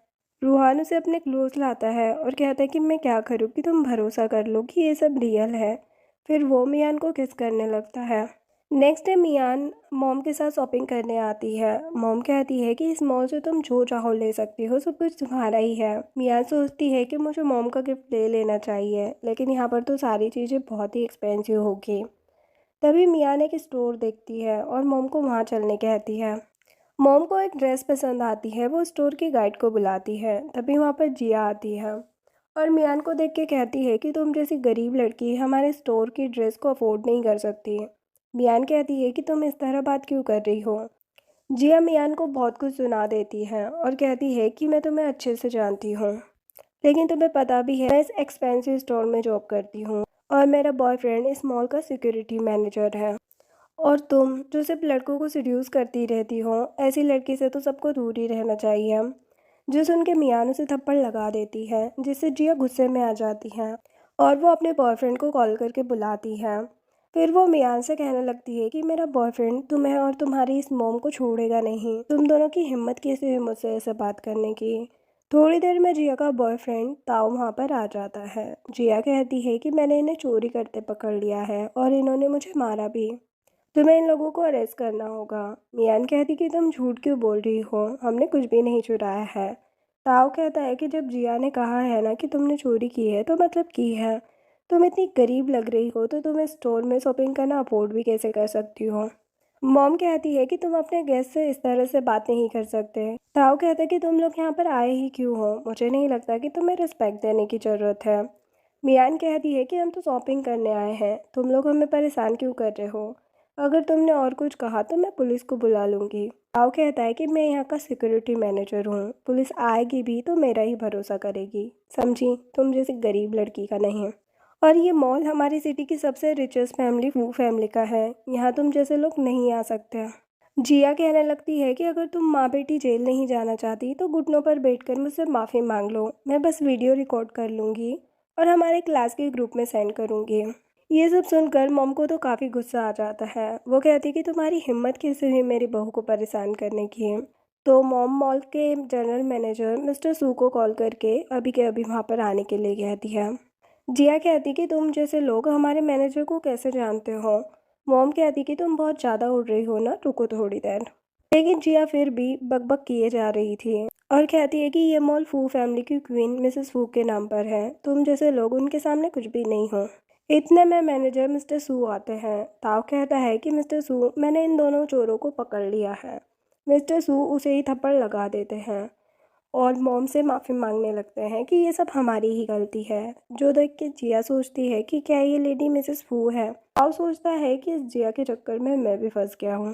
रूहान उसे अपने क्लोज लाता है और कहता है कि मैं क्या करूँ कि तुम भरोसा कर लो कि ये सब रियल है। फिर वो मियान को किस करने लगता है। नेक्स्ट डे मियान मॉम के साथ शॉपिंग करने आती है। मॉम कहती है कि इस मॉल से तुम जो चाहो ले सकती हो, सब कुछ तुम्हारा ही है। मियान सोचती है कि मुझे मॉम का गिफ्ट ले लेना चाहिए, लेकिन यहाँ पर तो सारी चीज़ें बहुत ही एक्सपेंसिव होगी। तभी मियान एक स्टोर देखती है और मॉम को वहाँ चलने कहती है। मॉम को एक ड्रेस पसंद आती है, वो स्टोर की गाइड को बुलाती है। तभी वहाँ पर जिया आती है और मियान को देख के कहती है कि तुम जैसी गरीब लड़की हमारे स्टोर की ड्रेस को अफोर्ड नहीं कर सकती। मियान कहती है कि तुम इस तरह बात क्यों कर रही हो। जिया मियान को बहुत कुछ सुना देती है और कहती है कि मैं तुम्हें अच्छे से जानती हूँ, लेकिन तुम्हें पता भी है मैं इस एक्सपेंसिव स्टोर में जॉब करती हूँ और मेरा बॉयफ्रेंड इस मॉल का सिक्योरिटी मैनेजर है। और तुम जो सिर्फ लड़कों को सिड्यूस करती रहती हो, ऐसी लड़की से तो सबको दूर ही रहना चाहिए। जो सुन के मियान उसे थप्पड़ लगा देती है, जिससे जिया गुस्से में आ जाती है और वो अपने बॉयफ्रेंड को कॉल करके बुलाती है। फिर वो मियान से कहने लगती है कि मेरा बॉयफ्रेंड तुम्हें और तुम्हारी इस मोम को छोड़ेगा नहीं। तुम दोनों की हिम्मत कैसे हुई मुझसे ऐसे बात करने की। थोड़ी देर में जिया का बॉयफ्रेंड ताऊ वहाँ पर आ जाता है। जिया कहती है कि मैंने इन्हें चोरी करते पकड़ लिया है और इन्होंने मुझे मारा भी। तुम्हें इन लोगों को अरेस्ट करना होगा। मियान कहती कि तुम झूठ क्यों बोल रही हो, हमने कुछ भी नहीं चुराया है। ताऊ कहता है कि जब जिया ने कहा है ना कि तुमने चोरी की है तो मतलब की है। तुम इतनी गरीब लग रही हो तो तुम इस स्टोर में शॉपिंग करना अफोर्ड भी कैसे कर सकती हो। मॉम कहती है कि तुम अपने गेस्ट से इस तरह से बात नहीं कर सकते। ताऊ कहता है कि तुम लोग यहाँ पर आए ही क्यों हो, मुझे नहीं लगता कि तुम्हें रिस्पेक्ट देने की ज़रूरत है। मियान कहती है कि हम तो शॉपिंग करने आए हैं, तुम लोग हमें परेशान क्यों कर रहे हो। अगर तुमने और कुछ कहा तो मैं पुलिस को बुला लूँगी। ताऊ कहता है कि मैं यहाँ का सिक्योरिटी मैनेजर हूँ, पुलिस आएगी भी तो मेरा ही भरोसा करेगी, समझी, तुम जैसी गरीब लड़की का नहीं। और ये मॉल हमारी सिटी की सबसे रिचेस्ट फैमिली वो फैमिली का है, यहाँ तुम जैसे लोग नहीं आ सकते। जिया कहने लगती है कि अगर तुम माँ बेटी जेल नहीं जाना चाहती तो घुटनों पर बैठकर मुझसे माफ़ी मांग लो, मैं बस वीडियो रिकॉर्ड कर लूँगी और हमारे क्लास के ग्रुप में सेंड करूँगी। ये सब सुनकर मॉम को तो काफ़ी गुस्सा आ जाता है। वो कहती कि तुम्हारी हिम्मत कैसे हुई मेरी बहू को परेशान करने की। तो मॉम मॉल के जनरल मैनेजर मिस्टर सू को कॉल करके अभी के अभी वहाँ पर आने के लिए कहती है। जिया कहती कि तुम जैसे लोग हमारे मैनेजर को कैसे जानते हो। मॉम कहती कि तुम बहुत ज़्यादा उड़ रही हो ना, रुको थोड़ी देर। लेकिन जिया फिर भी बकबक किए जा रही थी और कहती है कि ये मॉल फू फैमिली की क्वीन मिसेस फू के नाम पर है, तुम जैसे लोग उनके सामने कुछ भी नहीं हो। इतने में मैनेजर मिस्टर सू आते हैं। ताऊ कहता है कि मिस्टर सू, मैंने इन दोनों चोरों को पकड़ लिया है। मिस्टर सू उसे ही थप्पड़ लगा देते हैं और मॉम से माफ़ी मांगने लगते हैं कि ये सब हमारी ही गलती है। जो देख के जिया सोचती है कि क्या ये लेडी मिसेस फू है। ताऊ सोचता है कि इस जिया के चक्कर में मैं भी फंस गया हूँ।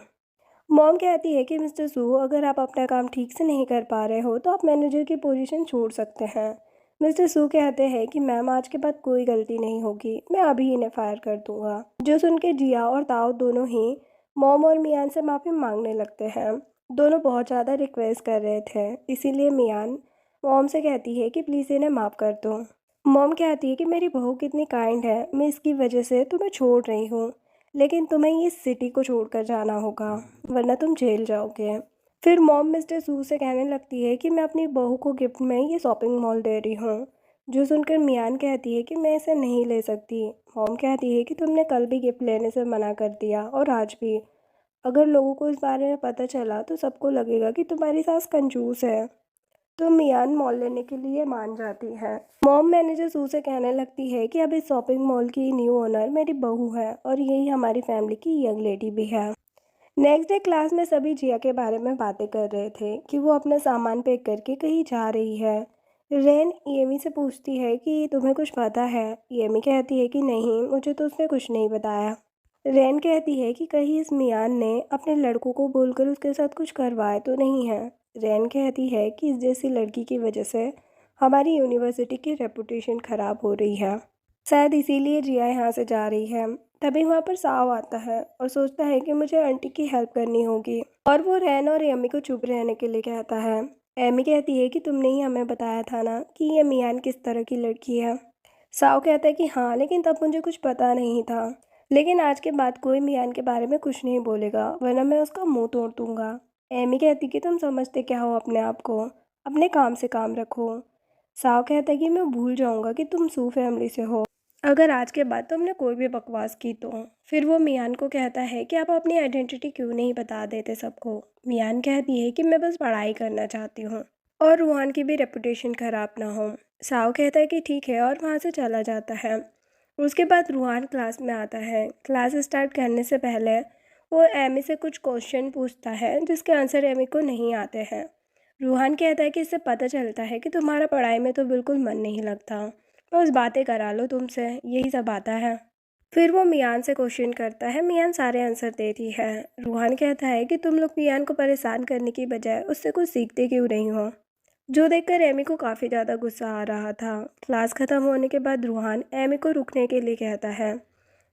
मॉम कहती है कि मिस्टर सू, अगर आप अपना काम ठीक से नहीं कर पा रहे हो तो आप मैनेजर की पोजीशन छोड़ सकते हैं। मिस्टर सू कहते हैं कि मैम आज के बाद कोई गलती नहीं होगी, मैं अभी इन्हें फायर कर दूंगा। जो सुन के जिया और ताऊ दोनों ही मॉम और मियान से माफ़ी मांगने लगते हैं। दोनों बहुत ज़्यादा रिक्वेस्ट कर रहे थे, इसीलिए मियान मॉम से कहती है कि प्लीज़ इन्हें माफ़ कर दो। मॉम कहती है कि मेरी बहू कितनी काइंड है, मैं इसकी वजह से तुम्हें छोड़ रही हूँ, लेकिन तुम्हें इस सिटी को छोड़कर जाना होगा वरना तुम जेल जाओगे। फिर मॉम मिस्टर सू से कहने लगती है कि मैं अपनी बहू को गिफ्ट में ये शॉपिंग मॉल दे रही हूँ, जो सुनकर मियान कहती है कि मैं इसे नहीं ले सकती। मॉम कहती है कि तुमने कल भी गिफ्ट लेने से मना कर दिया और आज भी। अगर लोगों को इस बारे में पता चला तो सबको लगेगा कि तुम्हारी सास कंजूस है। तो मियान मॉल लेने के लिए मान जाती है। मॉम मैनेजर सू से कहने लगती है कि अब इस शॉपिंग मॉल की न्यू ओनर मेरी बहू है और यही हमारी फैमिली की यंग लेडी भी है। नेक्स्ट डे क्लास में सभी जिया के बारे में बातें कर रहे थे कि वो अपना सामान पैक करके कहीं जा रही है। रेन येमी से पूछती है कि तुम्हें कुछ पता है। येमी कहती है कि नहीं, मुझे तो उसने कुछ नहीं बताया। रेन कहती है कि कहीं इस मियान ने अपने लड़कों को बोलकर उसके साथ कुछ करवाया तो नहीं है। रेन कहती है कि इस जैसी लड़की की वजह से हमारी यूनिवर्सिटी की रेपुटेशन ख़राब हो रही है। शायद इसीलिए जिया यहाँ से जा रही है। तभी वहाँ पर साव आता है और सोचता है कि मुझे आंटी की हेल्प करनी होगी और वो रैन और एमी को चुप रहने के लिए कहता है। एमी कहती है कि तुमने ही हमें बताया था ना कि ये मियान किस तरह की लड़की है। साव कहता है कि हाँ, लेकिन तब मुझे कुछ पता नहीं था। लेकिन आज के बाद कोई मियान के बारे में कुछ नहीं बोलेगा, वरना मैं उसका मुंह तोड़ दूंगा। एमी कहती कि तुम समझते क्या हो अपने आप को, अपने काम से काम रखो। साव कहता है कि मैं भूल जाऊंगा कि तुम सू फैमिली से हो अगर आज के बाद तुमने कोई भी बकवास की तो। फिर वो मियान को कहता है कि आप अपनी आइडेंटिटी क्यों नहीं बता देते सबको। मियान कहती है कि मैं बस पढ़ाई करना चाहती हूँ और रूहान की भी रेपुटेशन ख़राब ना हो। साव कहता है कि ठीक है और वहाँ से चला जाता है। उसके बाद रूहान क्लास में आता है। क्लास स्टार्ट करने से पहले वो एमी से कुछ क्वेश्चन पूछता है जिसके आंसर एमी को नहीं आते हैं। रूहान कहता है कि इससे पता चलता है कि तुम्हारा पढ़ाई में तो बिल्कुल मन नहीं लगता, बस बातें करा लो तुमसे, यही सब आता है। फिर वो मियान से क्वेश्चन करता है। मियान सारे आंसर देती है। रूहान कहता है कि तुम लोग मियान को परेशान करने की बजाय उससे कुछ सीखते क्यों नहीं हो, जो देखकर एमी को काफ़ी ज़्यादा गुस्सा आ रहा था। क्लास ख़त्म होने के बाद रूहान एमी को रुकने के लिए कहता है।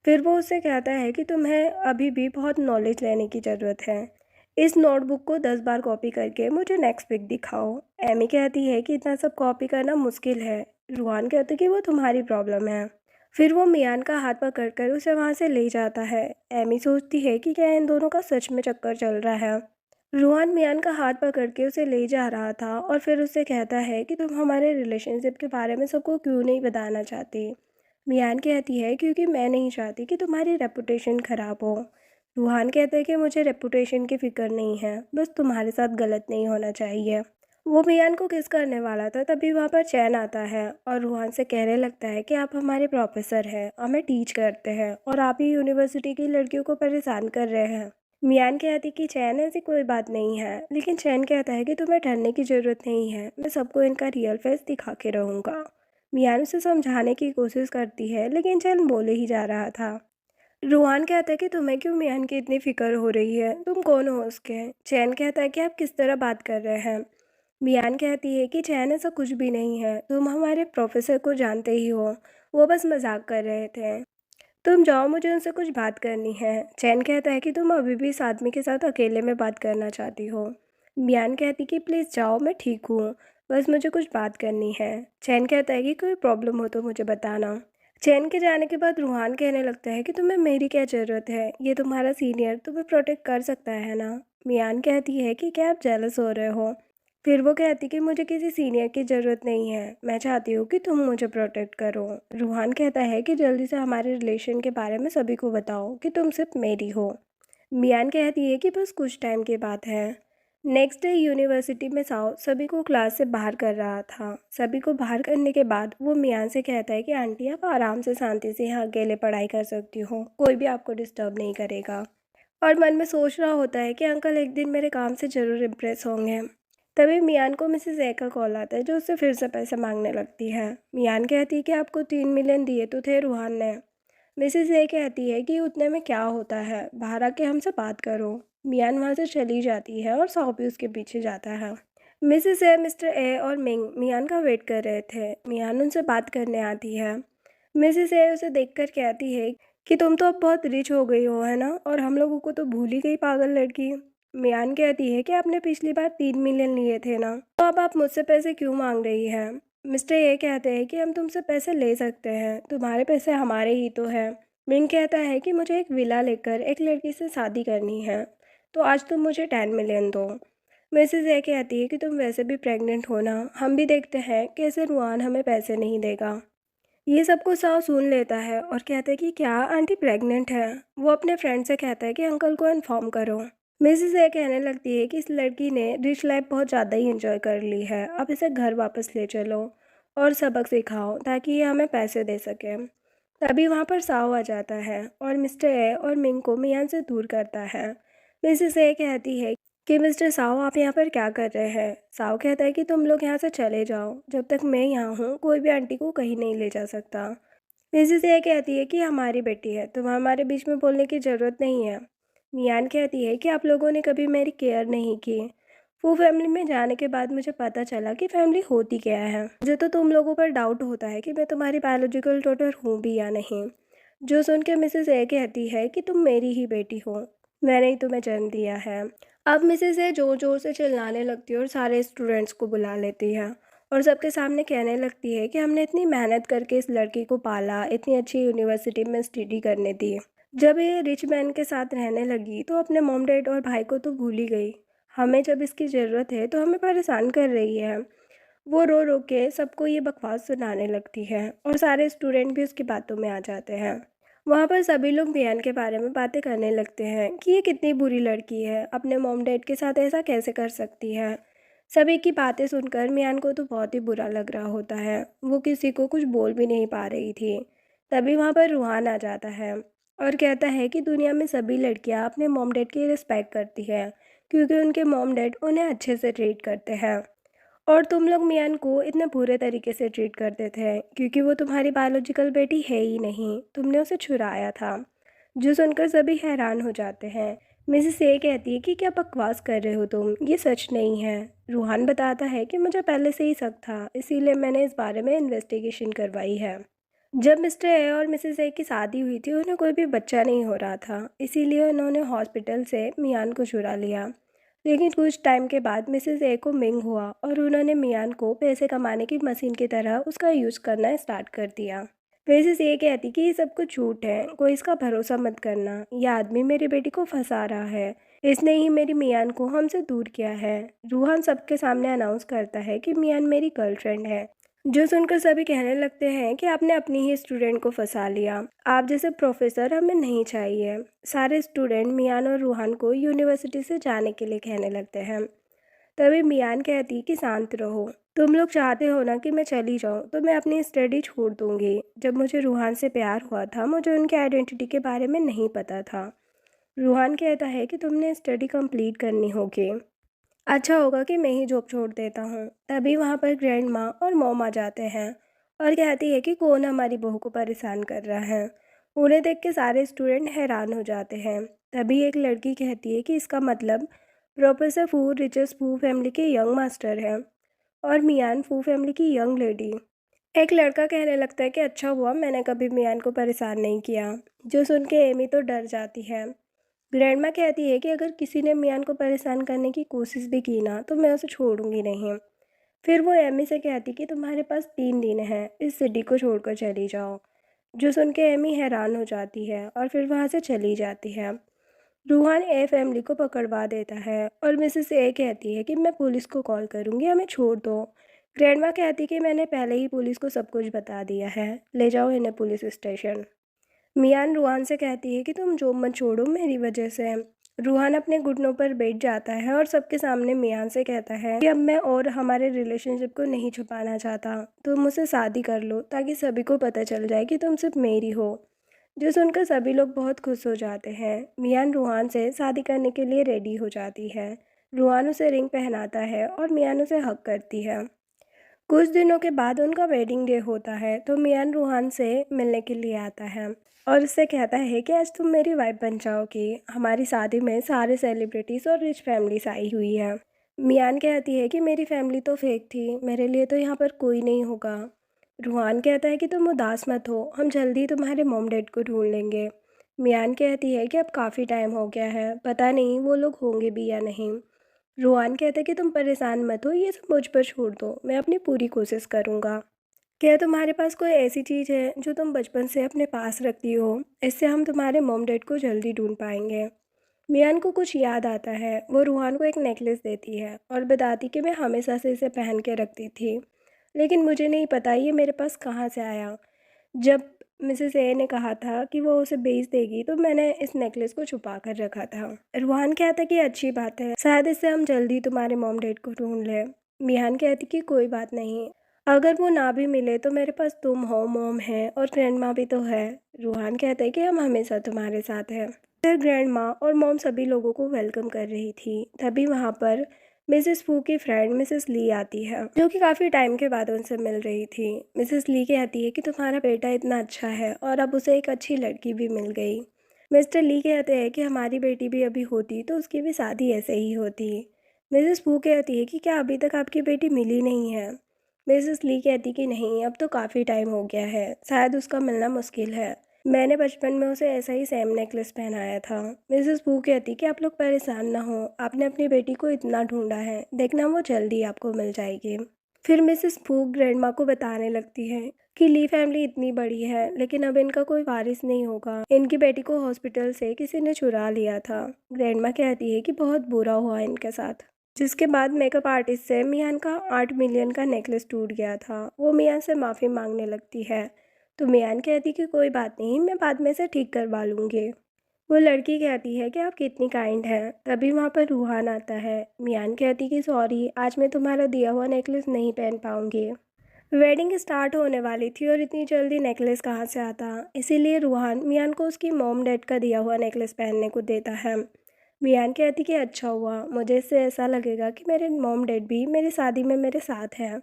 फिर वो उससे कहता है कि तुम्हें अभी भी बहुत नॉलेज लेने की ज़रूरत है। इस नोटबुक को 10 बार कॉपी करके मुझे नेक्स्ट वीक दिखाओ। एमी कहती है कि इतना सब कॉपी करना मुश्किल है। रूहान कहते कि वो तुम्हारी प्रॉब्लम है। फिर वो मियान का हाथ पकड़ कर उसे वहाँ से ले जाता है। एमी सोचती है कि क्या इन दोनों का सच में चक्कर चल रहा है। रूहान मियान का हाथ पकड़ के उसे ले जा रहा था और फिर उससे कहता है कि तुम हमारे रिलेशनशिप के बारे में सबको क्यों नहीं बताना चाहती। मियान कहती है क्योंकि मैं नहीं चाहती कि तुम्हारी रेपुटेशन ख़राब हो। रूहान कहता है कि मुझे रेपुटेशन की फ़िक्र नहीं है, बस तुम्हारे साथ गलत नहीं होना चाहिए। वो मियान को किस करने वाला था तभी वहाँ पर चैन आता है और रूहान से कहने लगता है कि आप हमारे प्रोफेसर हैं, हमें टीच करते हैं और आप ही यूनिवर्सिटी की लड़कियों को परेशान कर रहे हैं। मियान कहती कि चैन ऐसी कोई बात नहीं है, लेकिन चैन कहता है कि तुम्हें डरने की ज़रूरत नहीं है, मैं सबको इनका रियल फेस दिखा के रहूँगा। मियान उसे समझाने की कोशिश करती है लेकिन चैन बोले ही जा रहा था। रूहान कहता है कि तुम्हें क्यों मियान की इतनी फिक्र हो रही है, तुम कौन हो उसके। चैन कहता है कि आप किस तरह बात कर रहे हैं। मियान कहती है कि चैन ऐसा कुछ भी नहीं है, तुम हमारे प्रोफेसर को जानते ही हो, वो बस मजाक कर रहे थे। तुम जाओ, मुझे उनसे कुछ बात करनी है। चैन कहता है कि तुम अभी भी इस आदमी के साथ अकेले में बात करना चाहती हो। मियान कहती कि प्लीज़ जाओ, मैं ठीक हूँ, बस मुझे कुछ बात करनी है। चैन कहता है कि कोई प्रॉब्लम हो तो मुझे बताना। चैन के जाने के बाद रूहान कहने लगता है कि तुम्हें मेरी क्या ज़रूरत है, ये तुम्हारा सीनियर तुम्हें प्रोटेक्ट कर सकता है ना। मियान कहती है कि क्या आप जेलस हो रहे हो। फिर वो कहती कि मुझे किसी सीनियर की ज़रूरत नहीं है, मैं चाहती हूँ कि तुम मुझे प्रोटेक्ट करो। रूहान कहता है कि जल्दी से हमारे रिलेशन के बारे में सभी को बताओ कि तुम सिर्फ मेरी हो। मियान कहती है कि बस कुछ टाइम की बात है। नेक्स्ट डे यूनिवर्सिटी में साओ सभी को क्लास से बाहर कर रहा था। सभी को बाहर करने के बाद वो मियान से कहता है कि आंटी आप आराम से शांति से यहाँ अकेले पढ़ाई कर सकती हो, कोई भी आपको डिस्टर्ब नहीं करेगा। और मन में सोच रहा होता है कि अंकल एक दिन मेरे काम से ज़रूर इम्प्रेस होंगे। तभी मियान को मिसेस ए का कॉल आता है जो उससे फिर से पैसे मांगने लगती है। मियान कहती है कि आपको 3 मिलियन दिए तो थे रूहान ने। मिसेस ए कहती है कि उतने में क्या होता है, बाहर आके हमसे बात करो। मियान वहाँ से चली जाती है और साओ भी उसके पीछे जाता है। मिसेस ए, मिस्टर ए और मिंग मियान का वेट कर रहे थे। मियान उनसे बात करने आती है। मिसेस ए उसे देखकर कहती है कि तुम तो अब बहुत रिच हो गई हो, है ना, और हम लोगों को तो भूल ही गई पागल लड़की। मियान कहती है कि आपने पिछली बार 3 मिलियन लिए थे ना, तो अब आप मुझसे पैसे क्यों मांग रही हैं। मिस्टर ये कहते हैं कि हम तुमसे पैसे ले सकते हैं, तुम्हारे पैसे हमारे ही तो हैं। मिंग कहता है कि मुझे एक विला लेकर एक लड़की से शादी करनी है, तो आज तुम मुझे 10 मिलियन दो। मिसेस ए कहती है कि तुम वैसे भी प्रेग्नेंट हो ना, हम भी देखते हैं कैसे रूहान हमें पैसे नहीं देगा। ये सब कुछ साव सुन लेता है और कहता है कि क्या आंटी प्रेग्नेंट है। वो अपने फ्रेंड से कहता है कि अंकल को इन्फॉर्म करो। मिसेस ए कहने लगती है कि इस लड़की ने रिच लाइफ बहुत ज़्यादा ही इंजॉय कर ली है, अब इसे घर वापस ले चलो और सबक सिखाओ ताकि ये हमें पैसे दे सके। तभी वहाँ पर साव आ जाता है और मिस्टर ए और मिंग को मियान से दूर करता है। मिसेस ए कहती है कि मिस्टर साव आप यहाँ पर क्या कर रहे हैं। साव कहता है कि तुम लोग यहाँ से चले जाओ, जब तक मैं यहाँ हूँ कोई भी आंटी को कहीं नहीं ले जा सकता। मिसेस ए कहती है कि हमारी बेटी है, तुम्हें हमारे बीच में बोलने की ज़रूरत नहीं है। मियान कहती है कि आप लोगों ने कभी मेरी केयर नहीं की। वो फैमिली में जाने के बाद मुझे पता चला कि फैमिली होती क्या है। मुझे तो तुम लोगों पर डाउट होता है कि मैं तुम्हारी बायोलॉजिकल डॉटर हूँ भी या नहीं। जो सुन के मिसेस ए कहती है कि तुम मेरी ही बेटी हो, मैंने ही तुम्हें जन्म दिया है। अब मिसेस ए ज़ोर ज़ोर से चिल्लाने लगती है और सारे स्टूडेंट्स को बुला लेती है और सबके सामने कहने लगती है कि हमने इतनी मेहनत करके इस लड़की को पाला, इतनी अच्छी यूनिवर्सिटी में स्टडी करने दी। जब ये रिच मैन के साथ रहने लगी तो अपने मॉम डैड और भाई को तो भूल ही गई। हमें जब इसकी ज़रूरत है तो हमें परेशान कर रही है। वो रो रो के सबको ये बकवास सुनाने लगती है और सारे स्टूडेंट भी उसकी बातों में आ जाते हैं। वहाँ पर सभी लोग मियान के बारे में बातें करने लगते हैं कि ये कितनी बुरी लड़की है, अपने मॉम डैड के साथ ऐसा कैसे कर सकती है। सभी की बातें सुनकर मियान को तो बहुत ही बुरा लग रहा होता है। वो किसी को कुछ बोल भी नहीं पा रही थी। तभी वहाँ पर रूहान आ जाता है और कहता है कि दुनिया में सभी लड़कियाँ अपने मॉम डैड की रिस्पेक्ट करती है क्योंकि उनके मॉम डैड उन्हें अच्छे से ट्रीट करते हैं। और तुम लोग मियान को इतने बुरे तरीके से ट्रीट करते थे क्योंकि वो तुम्हारी बायोलॉजिकल बेटी है ही नहीं, तुमने उसे छुड़ाया था। जो सुनकर सभी हैरान हो जाते हैं। मिसेस ए कहती है कि क्या बकवास कर रहे हो तुम, ये सच नहीं है। रूहान बताता है कि मुझे पहले से ही शक था, इसीलिए मैंने इस बारे में इन्वेस्टिगेशन करवाई है। जब मिस्टर ए और मिसेस ए की शादी हुई थी उन्हें कोई भी बच्चा नहीं हो रहा था, इसीलिए उन्होंने हॉस्पिटल से मियान को चुरा लिया। लेकिन कुछ टाइम के बाद मिसेस ए को मिंग हुआ और उन्होंने मियान को पैसे कमाने की मशीन की तरह उसका यूज़ करना स्टार्ट कर दिया। मिसेस ए कहती कि ये सब कुछ झूठ है, कोई इसका भरोसा मत करना। यह आदमी मेरी बेटी को फंसा रहा है, इसने ही मेरी मियान को हमसे दूर किया है। रूहान सबके सामने अनाउंस करता है कि मियान मेरी गर्लफ्रेंड है। जो सुनकर सभी कहने लगते हैं कि आपने अपनी ही स्टूडेंट को फंसा लिया, आप जैसे प्रोफेसर हमें नहीं चाहिए। सारे स्टूडेंट मियान और रूहान को यूनिवर्सिटी से जाने के लिए कहने लगते हैं। तभी मियान कहती कि शांत रहो, तुम लोग चाहते हो ना कि मैं चली जाऊं तो मैं अपनी स्टडी छोड़ दूंगी। जब मुझे रूहान से प्यार हुआ था मुझे उनकी आइडेंटिटी के बारे में नहीं पता था। रूहान कहता है कि तुमने स्टडी कंप्लीट करनी होगी, अच्छा होगा कि मैं ही जॉब छोड़ देता हूँ। तभी वहाँ पर ग्रैंड माँ और मॉम आ जाते हैं और कहती है कि कौन हमारी बहू को परेशान कर रहा है। उन्हें देख के सारे स्टूडेंट हैरान हो जाते हैं। तभी एक लड़की कहती है कि इसका मतलब प्रोफेसर फू रिचेस फू फैमिली के यंग मास्टर हैं और मियान फू फैमिली की यंग लेडी। एक लड़का कहने लगता है कि अच्छा हुआ मैंने कभी मियान को परेशान नहीं किया। जो सुन के एमी तो डर जाती है। ग्रैंडमा कहती है कि अगर किसी ने मियान को परेशान करने की कोशिश भी की ना तो मैं उसे छोड़ूंगी नहीं। फिर वो एमी से कहती कि तुम्हारे पास 3 दिन हैं, इस सिटी को छोड़कर चली जाओ। जो सुन के एमी हैरान हो जाती है और फिर वहाँ से चली जाती है। रूहान ए फैमिली को पकड़वा देता है और मिसेस ए कहती है कि मैं पुलिस को कॉल करूँगी, हमें छोड़ दो। ग्रैंडमा कहती कि मैंने पहले ही पुलिस को सब कुछ बता दिया है, ले जाओ इन्हें पुलिस स्टेशन। मियान रूहान से कहती है कि तुम जॉब मत छोड़ो मेरी वजह से। रूहान अपने घुटनों पर बैठ जाता है और सबके सामने मियान से कहता है कि अब मैं और हमारे रिलेशनशिप को नहीं छुपाना चाहता, तुम मुझसे शादी कर लो ताकि सभी को पता चल जाए कि तुम सिर्फ मेरी हो। जो सुनकर सभी लोग बहुत खुश हो जाते हैं। मियान रूहान से शादी करने के लिए रेडी हो जाती है। रूहान उसे रिंग पहनाता है और मियान उसे हक करती है। कुछ दिनों के बाद उनका वेडिंग डे होता है तो मियान रूहान से मिलने के लिए आता है और उससे कहता है कि आज तुम मेरी वाइफ बन जाओगी। हमारी शादी में सारे सेलिब्रिटीज़ और रिच फैमिलीज आई हुई है। मियान कहती है कि मेरी फैमिली तो फेक थी, मेरे लिए तो यहाँ पर कोई नहीं होगा। रूहान कहता है कि तुम उदास मत हो, हम जल्दी तुम्हारे मॉम डैड को ढूंढ लेंगे। मियान कहती है कि अब काफ़ी टाइम हो गया है, पता नहीं वो लोग होंगे भी या नहीं। रूहान कहता है कि तुम परेशान मत हो, ये सब मुझ पर छोड़ दो, मैं अपनी पूरी कोशिश करूँगा। क्या तुम्हारे पास कोई ऐसी चीज़ है जो तुम बचपन से अपने पास रखती हो, इससे हम तुम्हारे मॉम डैड को जल्दी ढूंढ पाएंगे। मियान को कुछ याद आता है। वो रूहान को एक नेकलेस देती है और बताती कि मैं हमेशा से इसे पहन के रखती थी, लेकिन मुझे नहीं पता ये मेरे पास कहाँ से आया। जब मिसेस ए ने कहा था कि वो उसे बेच देगी तो मैंने इस नेकलेस को छुपा कर रखा था। रूहान कहता कि अच्छी बात है, शायद इससे हम जल्दी तुम्हारे मॉम डैड को ढूंढ लें। मियान कहती कि कोई बात नहीं, अगर वो ना भी मिले तो मेरे पास तुम हो, मॉम है और ग्रैंड माँ भी तो है। रूहान कहता है कि हम हमेशा तुम्हारे साथ हैं। फिर ग्रैंड माँ और मॉम सभी लोगों को वेलकम कर रही थी। तभी वहाँ पर मिसेस फू की फ्रेंड मिसेस ली आती है, जो कि काफ़ी टाइम के बाद उनसे मिल रही थी। मिसेस ली कहती है कि तुम्हारा बेटा इतना अच्छा है और अब उसे एक अच्छी लड़की भी मिल गई। मिस्टर ली कहते हैं कि हमारी बेटी भी अभी होती तो उसकी भी शादी ऐसे ही होती। मिसेस फू कहती है कि क्या अभी तक आपकी बेटी मिली नहीं है। मिसेस ली कहती कि नहीं, अब तो काफ़ी टाइम हो गया है, शायद उसका मिलना मुश्किल है। मैंने बचपन में उसे ऐसा ही सेम नेकलेस पहनाया था। मिसेस पू कहती कि आप लोग परेशान ना हो, आपने अपनी बेटी को इतना ढूंढा है, देखना वो जल्दी आपको मिल जाएगी। फिर मिसेस पू ग्रैंड माँ को बताने लगती है कि ली फैमिली इतनी बड़ी है, लेकिन अब इनका कोई वारिस नहीं होगा। इनकी बेटी को हॉस्पिटल से किसी ने चुरा लिया था। ग्रैंड माँ कहती है कि बहुत बुरा हुआ इनके साथ। जिसके बाद मेकअप आर्टिस्ट से मियान का 8 मिलियन का नेकलेस टूट गया था। वो मियान से माफ़ी मांगने लगती है, तो मियान कहती कि कोई बात नहीं, मैं बाद में से ठीक करवा लूँगी। वो लड़की कहती है कि आप कितनी काइंड हैं। तभी वहाँ पर रूहान आता है। मियान कहती कि सॉरी, आज मैं तुम्हारा दिया हुआ नेकलेस नहीं पहन पाऊँगी। वेडिंग स्टार्ट होने वाली थी और इतनी जल्दी नेकलेस कहाँ से आता, इसीलिए रूहान मियान को उसकी मॉम डैड का दिया हुआ नेकलेस पहनने को देता है। मियान कहती कि अच्छा हुआ, मुझे इससे ऐसा लगेगा कि मेरे मॉम डैड भी मेरी शादी में मेरे साथ हैं।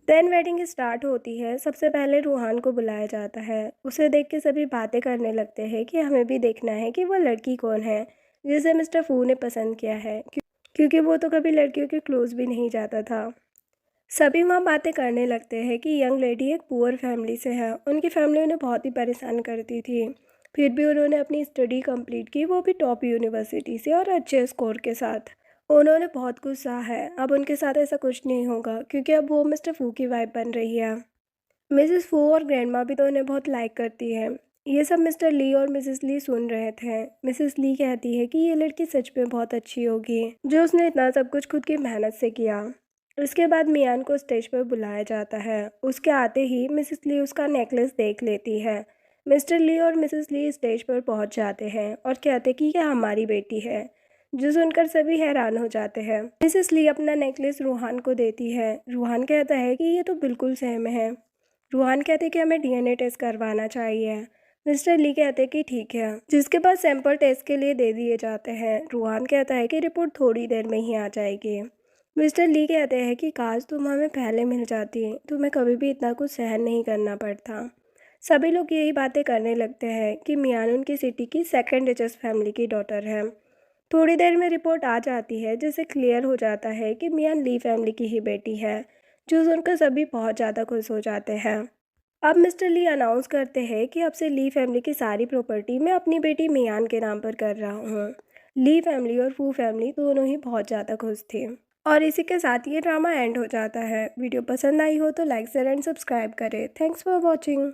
देन वेडिंग स्टार्ट होती है। सबसे पहले रूहान को बुलाया जाता है। उसे देख के सभी बातें करने लगते हैं कि हमें भी देखना है कि वो लड़की कौन है जिसे मिस्टर फू ने पसंद किया है, क्योंकि वो तो कभी लड़कियों के क्लोज भी नहीं जाता था। सभी वहाँ बातें करने लगते हैं कि यंग लेडी एक पुअर फैमिली से है, उनकी फैमिली उन्हें बहुत ही परेशान करती थी, फिर भी उन्होंने अपनी स्टडी कंप्लीट की, वो भी टॉप यूनिवर्सिटी से और अच्छे स्कोर के साथ। उन्होंने बहुत कुछ सहा है। अब उनके साथ ऐसा कुछ नहीं होगा क्योंकि अब वो मिस्टर फू की वाइफ बन रही है। मिसेस फू और ग्रैंडमा भी तो उन्हें बहुत लाइक करती है। ये सब मिस्टर ली और मिसेस ली सुन रहे थे। मिसेस ली कहती है कि ये लड़की सच में बहुत अच्छी होगी, जो उसने इतना सब कुछ खुद की मेहनत से किया। उसके बाद मियान को स्टेज पर बुलाया जाता है। उसके आते ही मिसेस ली उसका नेकलेस देख लेती है। मिस्टर ली और मिसेस ली स्टेज पर पहुंच जाते हैं और कहते कि यह हमारी बेटी है, जो सुनकर सभी हैरान हो जाते हैं। मिसेस ली अपना नेकलेस रूहान को देती है। रूहान कहता है कि ये तो बिल्कुल सेम है। रूहान कहते कि हमें डीएनए टेस्ट करवाना चाहिए। मिस्टर ली कहते कि ठीक है, जिसके बाद सैंपल टेस्ट के लिए दे दिए जाते हैं। रूहान कहता है कि रिपोर्ट थोड़ी देर में ही आ जाएगी। मिस्टर ली कहते हैं कि काश तुम हमें पहले मिल जाती, तुम्हें कभी भी इतना कुछ सहन नहीं करना पड़ता। सभी लोग यही बातें करने लगते हैं कि मियान उनकी सिटी की सेकंड रिचेस्ट फैमिली की डॉटर है। थोड़ी देर में रिपोर्ट आ जाती है, जिससे क्लियर हो जाता है कि मियान ली फैमिली की ही बेटी है, जो सुनकर सभी बहुत ज़्यादा खुश हो जाते हैं। अब मिस्टर ली अनाउंस करते हैं कि अब से ली फैमिली की सारी प्रॉपर्टी मैं अपनी बेटी मियान के नाम पर कर रहा हूँ। ली फैमिली और फू फैमिली दोनों ही बहुत ज़्यादा खुश थे। और इसी के साथ ये ड्रामा एंड हो जाता है। वीडियो पसंद आई हो तो लाइक शेयर एंड सब्सक्राइब करें। Thanks for watching.